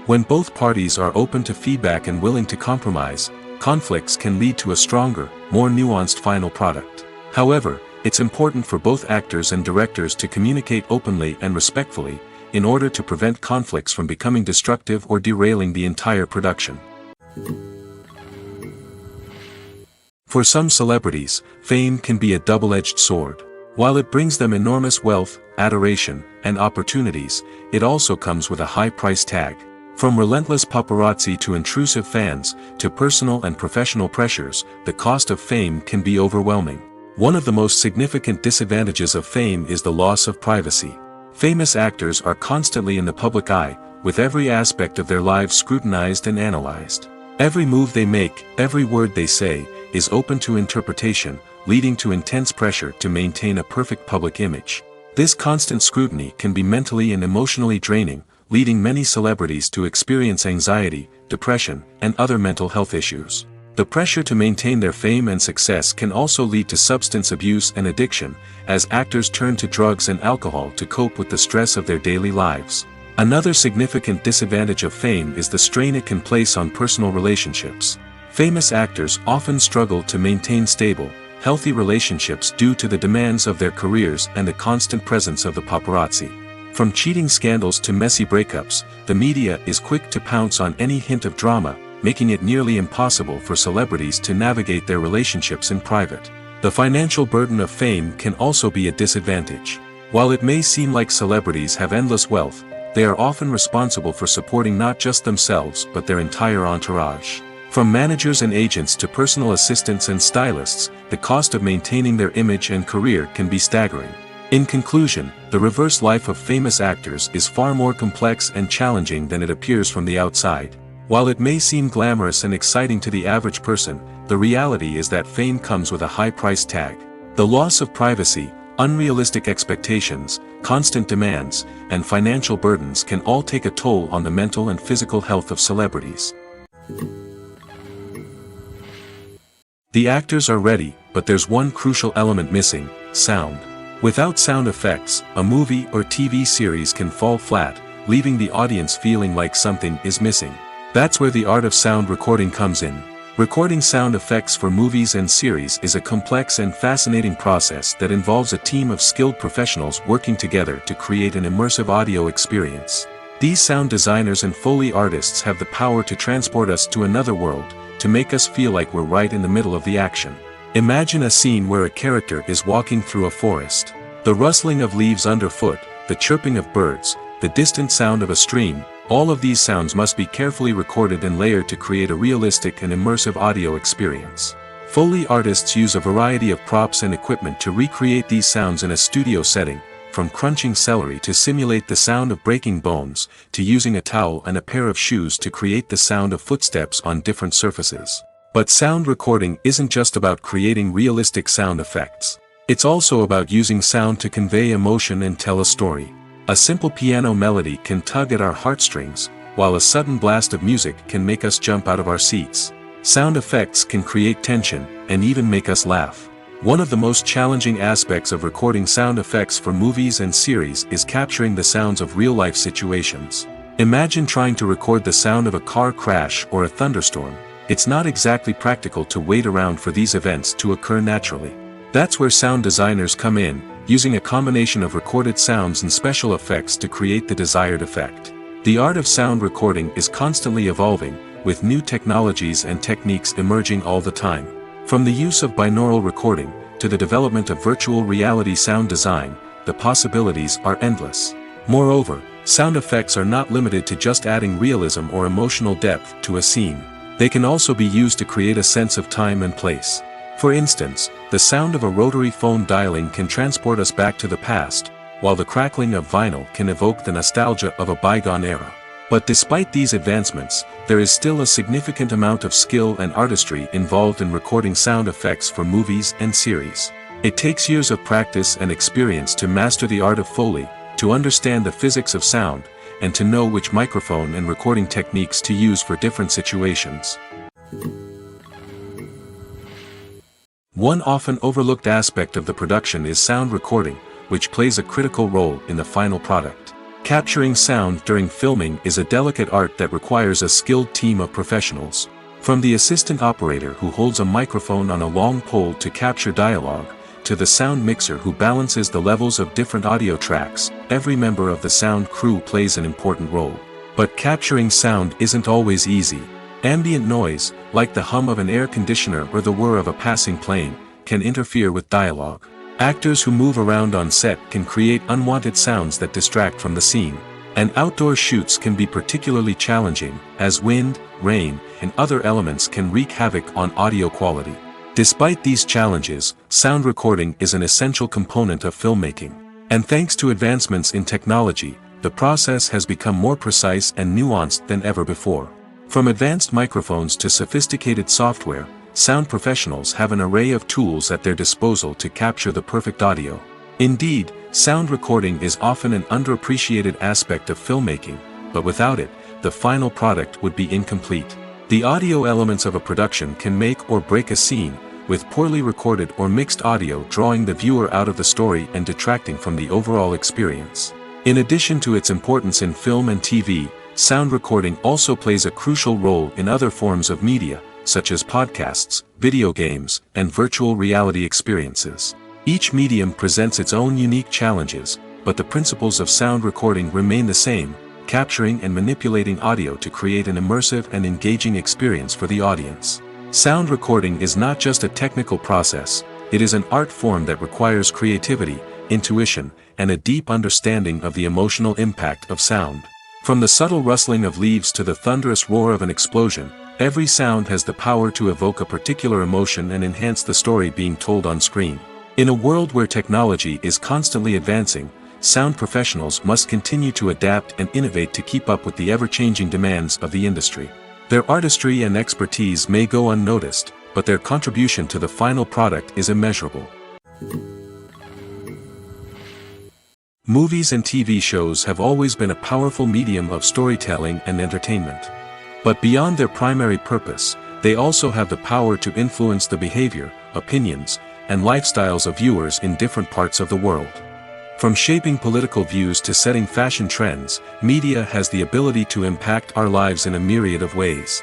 When both parties are open to feedback and willing to compromise, conflicts can lead to a stronger, more nuanced final product. However, it's important for both actors and directors to communicate openly and respectfully, in order to prevent conflicts from becoming destructive or derailing the entire production. For some celebrities, fame can be a double-edged sword. While it brings them enormous wealth, adoration, and opportunities, it also comes with a high price tag. From relentless paparazzi to intrusive fans, to personal and professional pressures, the cost of fame can be overwhelming. One of the most significant disadvantages of fame is the loss of privacy. Famous actors are constantly in the public eye, with every aspect of their lives scrutinized and analyzed. Every move they make, every word they say, is open to interpretation, leading to intense pressure to maintain a perfect public image. This constant scrutiny can be mentally and emotionally draining, leading many celebrities to experience anxiety, depression, and other mental health issues. The pressure to maintain their fame and success can also lead to substance abuse and addiction, as actors turn to drugs and alcohol to cope with the stress of their daily lives. Another significant disadvantage of fame is the strain it can place on personal relationships. Famous actors often struggle to maintain stable, healthy relationships due to the demands of their careers and the constant presence of the paparazzi. From cheating scandals to messy breakups, the media is quick to pounce on any hint of drama, making it nearly impossible for celebrities to navigate their relationships in private. The financial burden of fame can also be a disadvantage. While it may seem like celebrities have endless wealth, they are often responsible for supporting not just themselves but their entire entourage. From managers and agents to personal assistants and stylists, the cost of maintaining their image and career can be staggering. In conclusion, the reverse life of famous actors is far more complex and challenging than it appears from the outside. While it may seem glamorous and exciting to the average person, the reality is that fame comes with a high price tag. The loss of privacy, unrealistic expectations, constant demands, and financial burdens can all take a toll on the mental and physical health of celebrities. The actors are ready, but there's one crucial element missing: sound. Without sound effects, a movie or TV series can fall flat, leaving the audience feeling like something is missing. That's where the art of sound recording comes in. Recording sound effects for movies and series is a complex and fascinating process that involves a team of skilled professionals working together to create an immersive audio experience. These sound designers and Foley artists have the power to transport us to another world, to make us feel like we're right in the middle of the action. Imagine a scene where a character is walking through a forest. The rustling of leaves underfoot, the chirping of birds, the distant sound of a stream, all of these sounds must be carefully recorded and layered to create a realistic and immersive audio experience. Foley artists use a variety of props and equipment to recreate these sounds in a studio setting, from crunching celery to simulate the sound of breaking bones, to using a towel and a pair of shoes to create the sound of footsteps on different surfaces. But sound recording isn't just about creating realistic sound effects. It's also about using sound to convey emotion and tell a story. A simple piano melody can tug at our heartstrings, while a sudden blast of music can make us jump out of our seats. Sound effects can create tension, and even make us laugh. One of the most challenging aspects of recording sound effects for movies and series is capturing the sounds of real-life situations. Imagine trying to record the sound of a car crash or a thunderstorm. It's not exactly practical to wait around for these events to occur naturally. That's where sound designers come in, using a combination of recorded sounds and special effects to create the desired effect. The art of sound recording is constantly evolving, with new technologies and techniques emerging all the time. From the use of binaural recording, to the development of virtual reality sound design, the possibilities are endless. Moreover, sound effects are not limited to just adding realism or emotional depth to a scene. They can also be used to create a sense of time and place. For instance, the sound of a rotary phone dialing can transport us back to the past, while the crackling of vinyl can evoke the nostalgia of a bygone era. But despite these advancements, there is still a significant amount of skill and artistry involved in recording sound effects for movies and series. It takes years of practice and experience to master the art of Foley, to understand the physics of sound, and to know which microphone and recording techniques to use for different situations. One often overlooked aspect of the production is sound recording, which plays a critical role in the final product. Capturing sound during filming is a delicate art that requires a skilled team of professionals. From the assistant operator who holds a microphone on a long pole to capture dialogue, to the sound mixer who balances the levels of different audio tracks, every member of the sound crew plays an important role. But capturing sound isn't always easy. Ambient noise, like the hum of an air conditioner or the whir of a passing plane, can interfere with dialogue. Actors who move around on set can create unwanted sounds that distract from the scene. And outdoor shoots can be particularly challenging, as wind, rain, and other elements can wreak havoc on audio quality. Despite these challenges, sound recording is an essential component of filmmaking. And thanks to advancements in technology, the process has become more precise and nuanced than ever before. From advanced microphones to sophisticated software, sound professionals have an array of tools at their disposal to capture the perfect audio. Indeed, sound recording is often an underappreciated aspect of filmmaking, but without it, the final product would be incomplete. The audio elements of a production can make or break a scene, with poorly recorded or mixed audio drawing the viewer out of the story and detracting from the overall experience. In addition to its importance in film and TV, sound recording also plays a crucial role in other forms of media, such as podcasts, video games, and virtual reality experiences. Each medium presents its own unique challenges, but the principles of sound recording remain the same: capturing and manipulating audio to create an immersive and engaging experience for the audience. Sound recording is not just a technical process, it is an art form that requires creativity, intuition, and a deep understanding of the emotional impact of sound. From the subtle rustling of leaves to the thunderous roar of an explosion, every sound has the power to evoke a particular emotion and enhance the story being told on screen. In a world where technology is constantly advancing, sound professionals must continue to adapt and innovate to keep up with the ever-changing demands of the industry. Their artistry and expertise may go unnoticed, but their contribution to the final product is immeasurable. Movies and TV shows have always been a powerful medium of storytelling and entertainment. But beyond their primary purpose, they also have the power to influence the behavior, opinions, and lifestyles of viewers in different parts of the world. From shaping political views to setting fashion trends, media has the ability to impact our lives in a myriad of ways.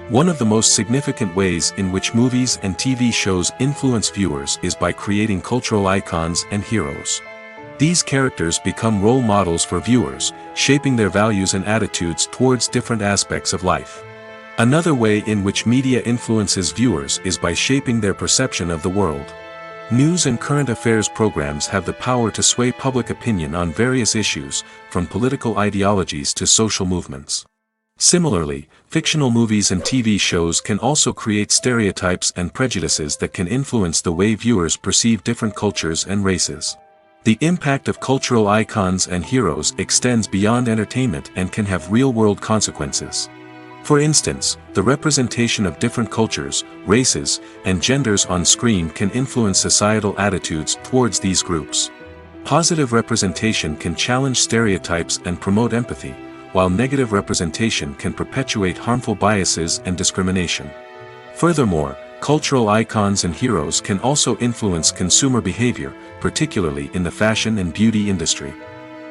One of the most significant ways in which movies and TV shows influence viewers is by creating cultural icons and heroes. These characters become role models for viewers, shaping their values and attitudes towards different aspects of life. Another way in which media influences viewers is by shaping their perception of the world. News and current affairs programs have the power to sway public opinion on various issues, from political ideologies to social movements. Similarly, fictional movies and TV shows can also create stereotypes and prejudices that can influence the way viewers perceive different cultures and races. The impact of cultural icons and heroes extends beyond entertainment and can have real-world consequences. For instance, the representation of different cultures, races, and genders on screen can influence societal attitudes towards these groups. Positive representation can challenge stereotypes and promote empathy, while negative representation can perpetuate harmful biases and discrimination. Furthermore, cultural icons and heroes can also influence consumer behavior, particularly in the fashion and beauty industry.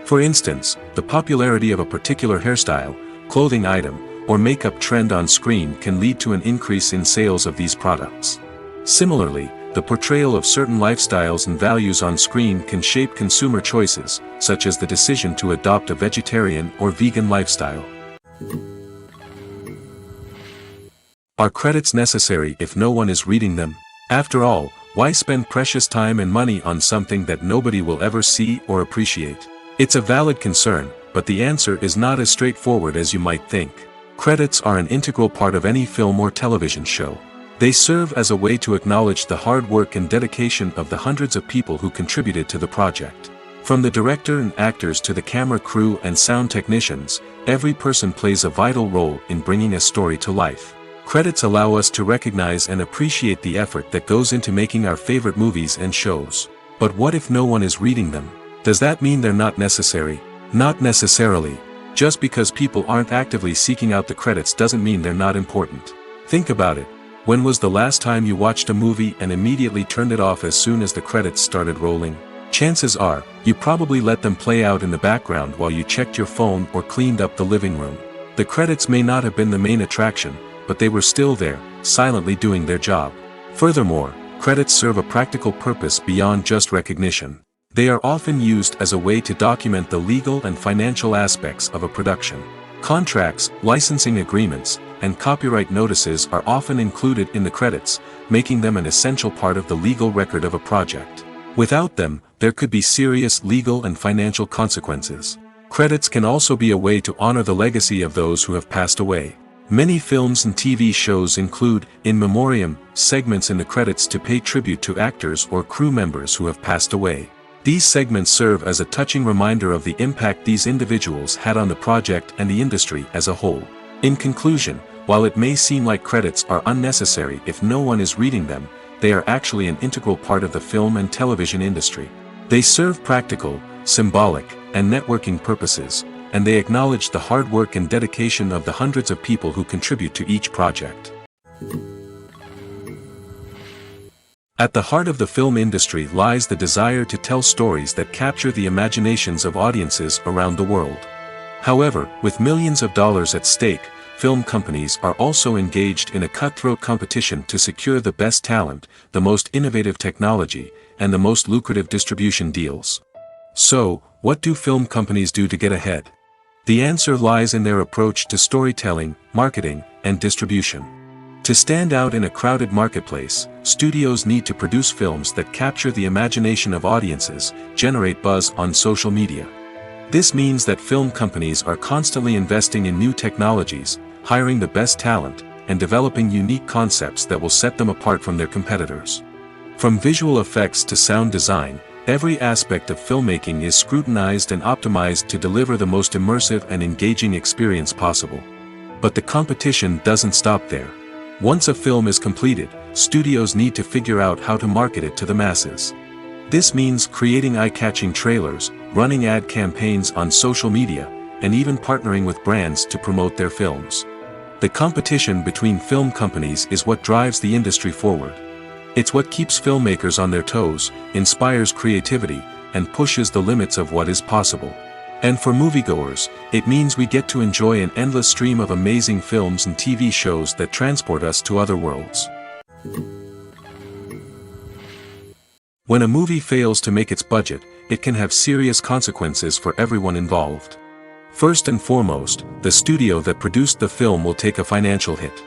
For instance, the popularity of a particular hairstyle, clothing item, or makeup trend on screen can lead to an increase in sales of these products. Similarly, the portrayal of certain lifestyles and values on screen can shape consumer choices, such as the decision to adopt a vegetarian or vegan lifestyle. Are credits necessary if no one is reading them? After all, why spend precious time and money on something that nobody will ever see or appreciate? It's a valid concern, but the answer is not as straightforward as you might think. Credits are an integral part of any film or television show. They serve as a way to acknowledge the hard work and dedication of the hundreds of people who contributed to the project. From the director and actors to the camera crew and sound technicians, every person plays a vital role in bringing a story to life. Credits allow us to recognize and appreciate the effort that goes into making our favorite movies and shows. But what if no one is reading them? Does that mean they're not necessary? Not necessarily. Just because people aren't actively seeking out the credits doesn't mean they're not important. Think about it. When was the last time you watched a movie and immediately turned it off as soon as the credits started rolling? Chances are, you probably let them play out in the background while you checked your phone or cleaned up the living room. The credits may not have been the main attraction, but they were still there, silently doing their job. Furthermore, credits serve a practical purpose beyond just recognition. They are often used as a way to document the legal and financial aspects of a production. Contracts, licensing agreements, and copyright notices are often included in the credits, making them an essential part of the legal record of a project. Without them, there could be serious legal and financial consequences. Credits can also be a way to honor the legacy of those who have passed away. Many films and TV shows include, in memoriam, segments in the credits to pay tribute to actors or crew members who have passed away. These segments serve as a touching reminder of the impact these individuals had on the project and the industry as a whole. In conclusion, while it may seem like credits are unnecessary if no one is reading them, they are actually an integral part of the film and television industry. They serve practical, symbolic, and networking purposes, and they acknowledge the hard work and dedication of the hundreds of people who contribute to each project. At the heart of the film industry lies the desire to tell stories that capture the imaginations of audiences around the world. However, with millions of dollars at stake, film companies are also engaged in a cutthroat competition to secure the best talent, the most innovative technology, and the most lucrative distribution deals. So, what do film companies do to get ahead? The answer lies in their approach to storytelling, marketing, and distribution. To stand out in a crowded marketplace, studios need to produce films that capture the imagination of audiences, generate buzz on social media. This means that film companies are constantly investing in new technologies, hiring the best talent, and developing unique concepts that will set them apart from their competitors. From visual effects to sound design, every aspect of filmmaking is scrutinized and optimized to deliver the most immersive and engaging experience possible. But the competition doesn't stop there. Once a film is completed, studios need to figure out how to market it to the masses. This means creating eye-catching trailers, running ad campaigns on social media, and even partnering with brands to promote their films. The competition between film companies is what drives the industry forward. It's what keeps filmmakers on their toes, inspires creativity, and pushes the limits of what is possible. And for moviegoers, it means we get to enjoy an endless stream of amazing films and TV shows that transport us to other worlds. When a movie fails to make its budget, it can have serious consequences for everyone involved. First and foremost, the studio that produced the film will take a financial hit.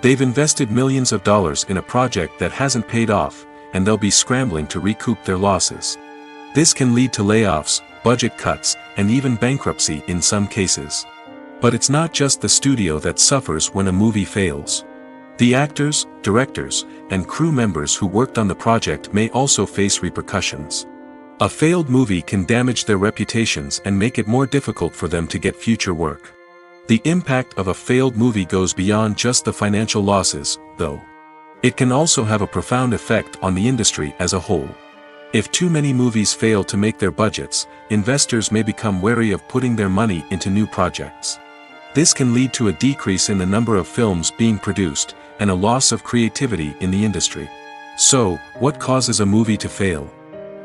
They've invested millions of dollars in a project that hasn't paid off, and they'll be scrambling to recoup their losses. This can lead to layoffs, budget cuts, and even bankruptcy in some cases. But it's not just the studio that suffers when a movie fails. The actors, directors, and crew members who worked on the project may also face repercussions. A failed movie can damage their reputations and make it more difficult for them to get future work. The impact of a failed movie goes beyond just the financial losses, though. It can also have a profound effect on the industry as a whole. If too many movies fail to make their budgets, investors may become wary of putting their money into new projects. This can lead to a decrease in the number of films being produced, and a loss of creativity in the industry. So, what causes a movie to fail?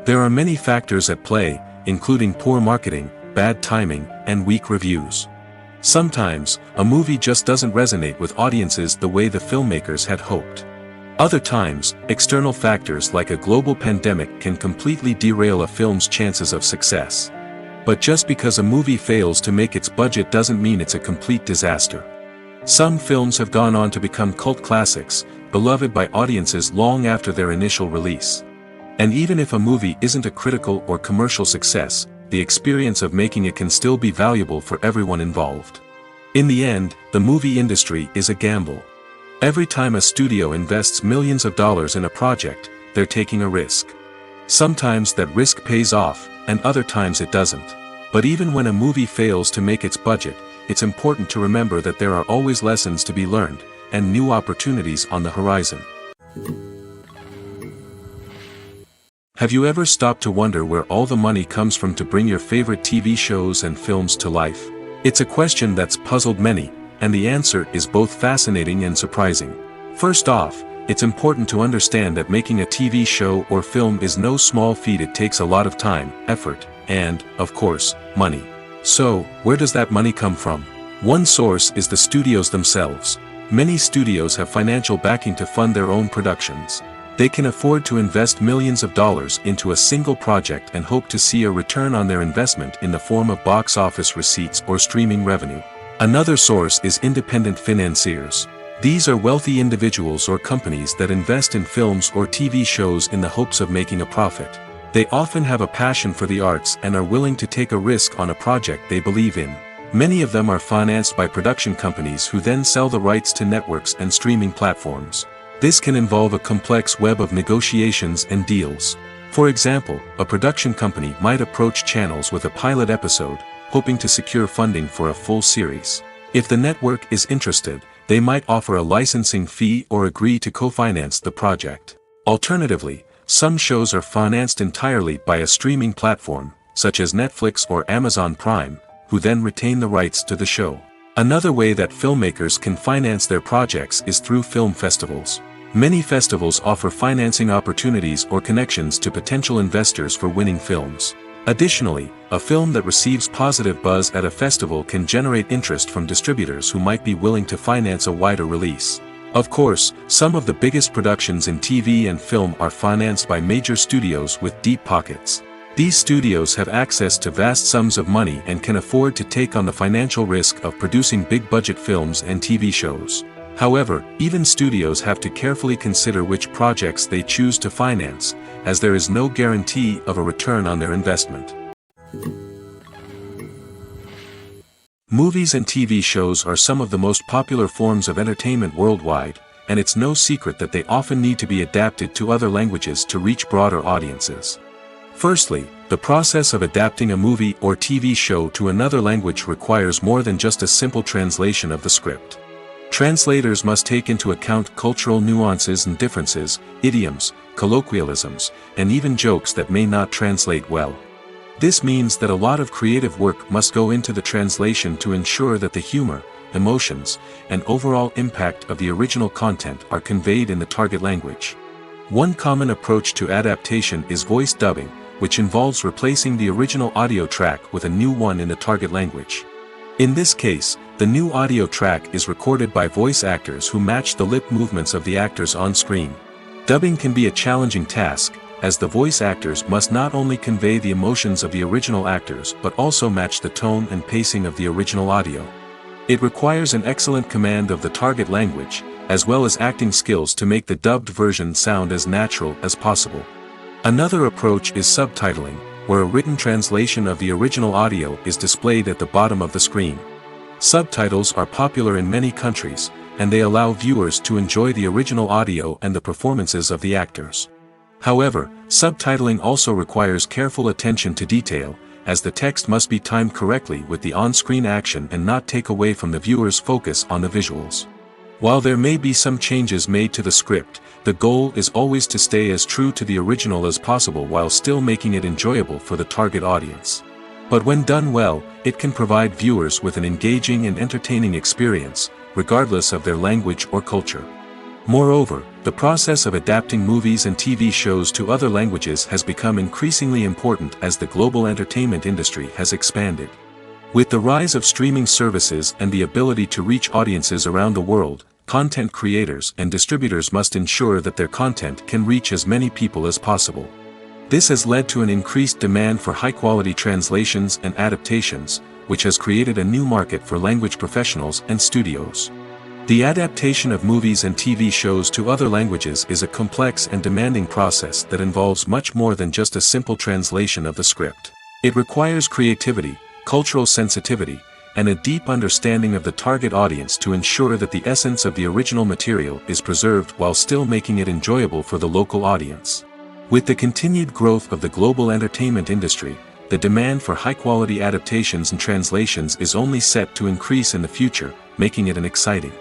There are many factors at play, including poor marketing, bad timing, and weak reviews. Sometimes, a movie just doesn't resonate with audiences the way the filmmakers had hoped. Other times, external factors like a global pandemic can completely derail a film's chances of success. But just because a movie fails to make its budget doesn't mean it's a complete disaster. Some films have gone on to become cult classics, beloved by audiences long after their initial release. And even if a movie isn't a critical or commercial success, the experience of making it can still be valuable for everyone involved. In the end, the movie industry is a gamble. Every time a studio invests millions of dollars in a project, they're taking a risk. Sometimes that risk pays off, and other times it doesn't. But even when a movie fails to make its budget, it's important to remember that there are always lessons to be learned, and new opportunities on the horizon. Have you ever stopped to wonder where all the money comes from to bring your favorite TV shows and films to life? It's a question that's puzzled many, and the answer is both fascinating and surprising. First off, it's important to understand that making a TV show or film is no small feat. It takes a lot of time, effort, and, of course, money. So, where does that money come from? One source is the studios themselves. Many studios have financial backing to fund their own productions. They can afford to invest millions of dollars into a single project and hope to see a return on their investment in the form of box office receipts or streaming revenue. Another source is independent financiers. These are wealthy individuals or companies that invest in films or TV shows in the hopes of making a profit. They often have a passion for the arts and are willing to take a risk on a project they believe in. Many of them are financed by production companies who then sell the rights to networks and streaming platforms. This can involve a complex web of negotiations and deals. For example, a production company might approach channels with a pilot episode, hoping to secure funding for a full series. If the network is interested, they might offer a licensing fee or agree to co-finance the project. Alternatively, some shows are financed entirely by a streaming platform, such as Netflix or Amazon Prime, who then retain the rights to the show. Another way that filmmakers can finance their projects is through film festivals. Many festivals offer financing opportunities or connections to potential investors for winning films. Additionally, a film that receives positive buzz at a festival can generate interest from distributors who might be willing to finance a wider release. Of course, some of the biggest productions in TV and film are financed by major studios with deep pockets. These studios have access to vast sums of money and can afford to take on the financial risk of producing big-budget films and TV shows. However, even studios have to carefully consider which projects they choose to finance, as there is no guarantee of a return on their investment. Movies and TV shows are some of the most popular forms of entertainment worldwide, and it's no secret that they often need to be adapted to other languages to reach broader audiences. Firstly, the process of adapting a movie or TV show to another language requires more than just a simple translation of the script. Translators must take into account cultural nuances and differences, idioms, colloquialisms, and even jokes that may not translate well. This means that a lot of creative work must go into the translation to ensure that the humor, emotions, and overall impact of the original content are conveyed in the target language. One common approach to adaptation is voice dubbing, which involves replacing the original audio track with a new one in the target language. In this case, the new audio track is recorded by voice actors who match the lip movements of the actors on screen. Dubbing can be a challenging task, as the voice actors must not only convey the emotions of the original actors but also match the tone and pacing of the original audio. It requires an excellent command of the target language, as well as acting skills to make the dubbed version sound as natural as possible. Another approach is subtitling, where a written translation of the original audio is displayed at the bottom of the screen. Subtitles are popular in many countries, and they allow viewers to enjoy the original audio and the performances of the actors. However, subtitling also requires careful attention to detail, as the text must be timed correctly with the on-screen action and not take away from the viewer's focus on the visuals. While there may be some changes made to the script, the goal is always to stay as true to the original as possible while still making it enjoyable for the target audience. But when done well, it can provide viewers with an engaging and entertaining experience, regardless of their language or culture. Moreover, the process of adapting movies and TV shows to other languages has become increasingly important as the global entertainment industry has expanded. With the rise of streaming services and the ability to reach audiences around the world, content creators and distributors must ensure that their content can reach as many people as possible. This has led to an increased demand for high-quality translations and adaptations, which has created a new market for language professionals and studios. The adaptation of movies and TV shows to other languages is a complex and demanding process that involves much more than just a simple translation of the script. It requires creativity, cultural sensitivity, and a deep understanding of the target audience to ensure that the essence of the original material is preserved while still making it enjoyable for the local audience. With the continued growth of the global entertainment industry, the demand for high-quality adaptations and translations is only set to increase in the future, making it an exciting.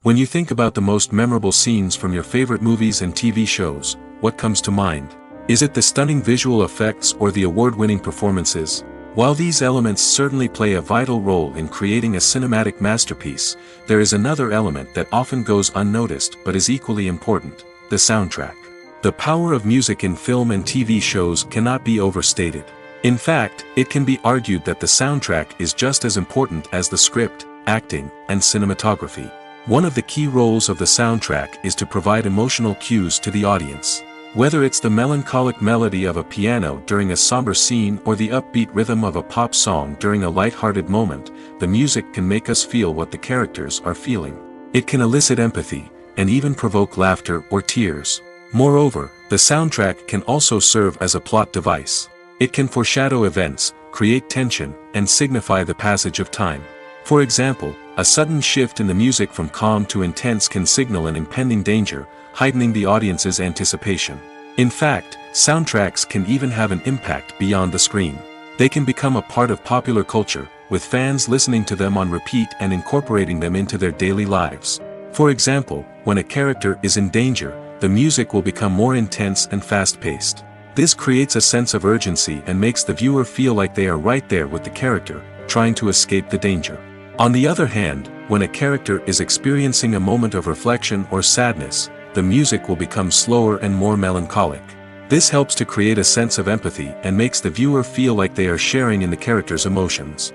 When you think about the most memorable scenes from your favorite movies and TV shows, what comes to mind? Is it the stunning visual effects or the award-winning performances? While these elements certainly play a vital role in creating a cinematic masterpiece, there is another element that often goes unnoticed but is equally important: the soundtrack. The power of music in film and TV shows cannot be overstated. In fact, it can be argued that the soundtrack is just as important as the script, acting, and cinematography. One of the key roles of the soundtrack is to provide emotional cues to the audience. Whether it's the melancholic melody of a piano during a somber scene or the upbeat rhythm of a pop song during a light-hearted moment, the music can make us feel what the characters are feeling. It can elicit empathy, and even provoke laughter or tears. Moreover, the soundtrack can also serve as a plot device. It can foreshadow events, create tension, and signify the passage of time. For example, a sudden shift in the music from calm to intense can signal an impending danger, heightening the audience's anticipation. In fact, soundtracks can even have an impact beyond the screen. They can become a part of popular culture, with fans listening to them on repeat and incorporating them into their daily lives. For example, when a character is in danger, the music will become more intense and fast-paced. This creates a sense of urgency and makes the viewer feel like they are right there with the character, trying to escape the danger. On the other hand, when a character is experiencing a moment of reflection or sadness, the music will become slower and more melancholic. This helps to create a sense of empathy and makes the viewer feel like they are sharing in the character's emotions.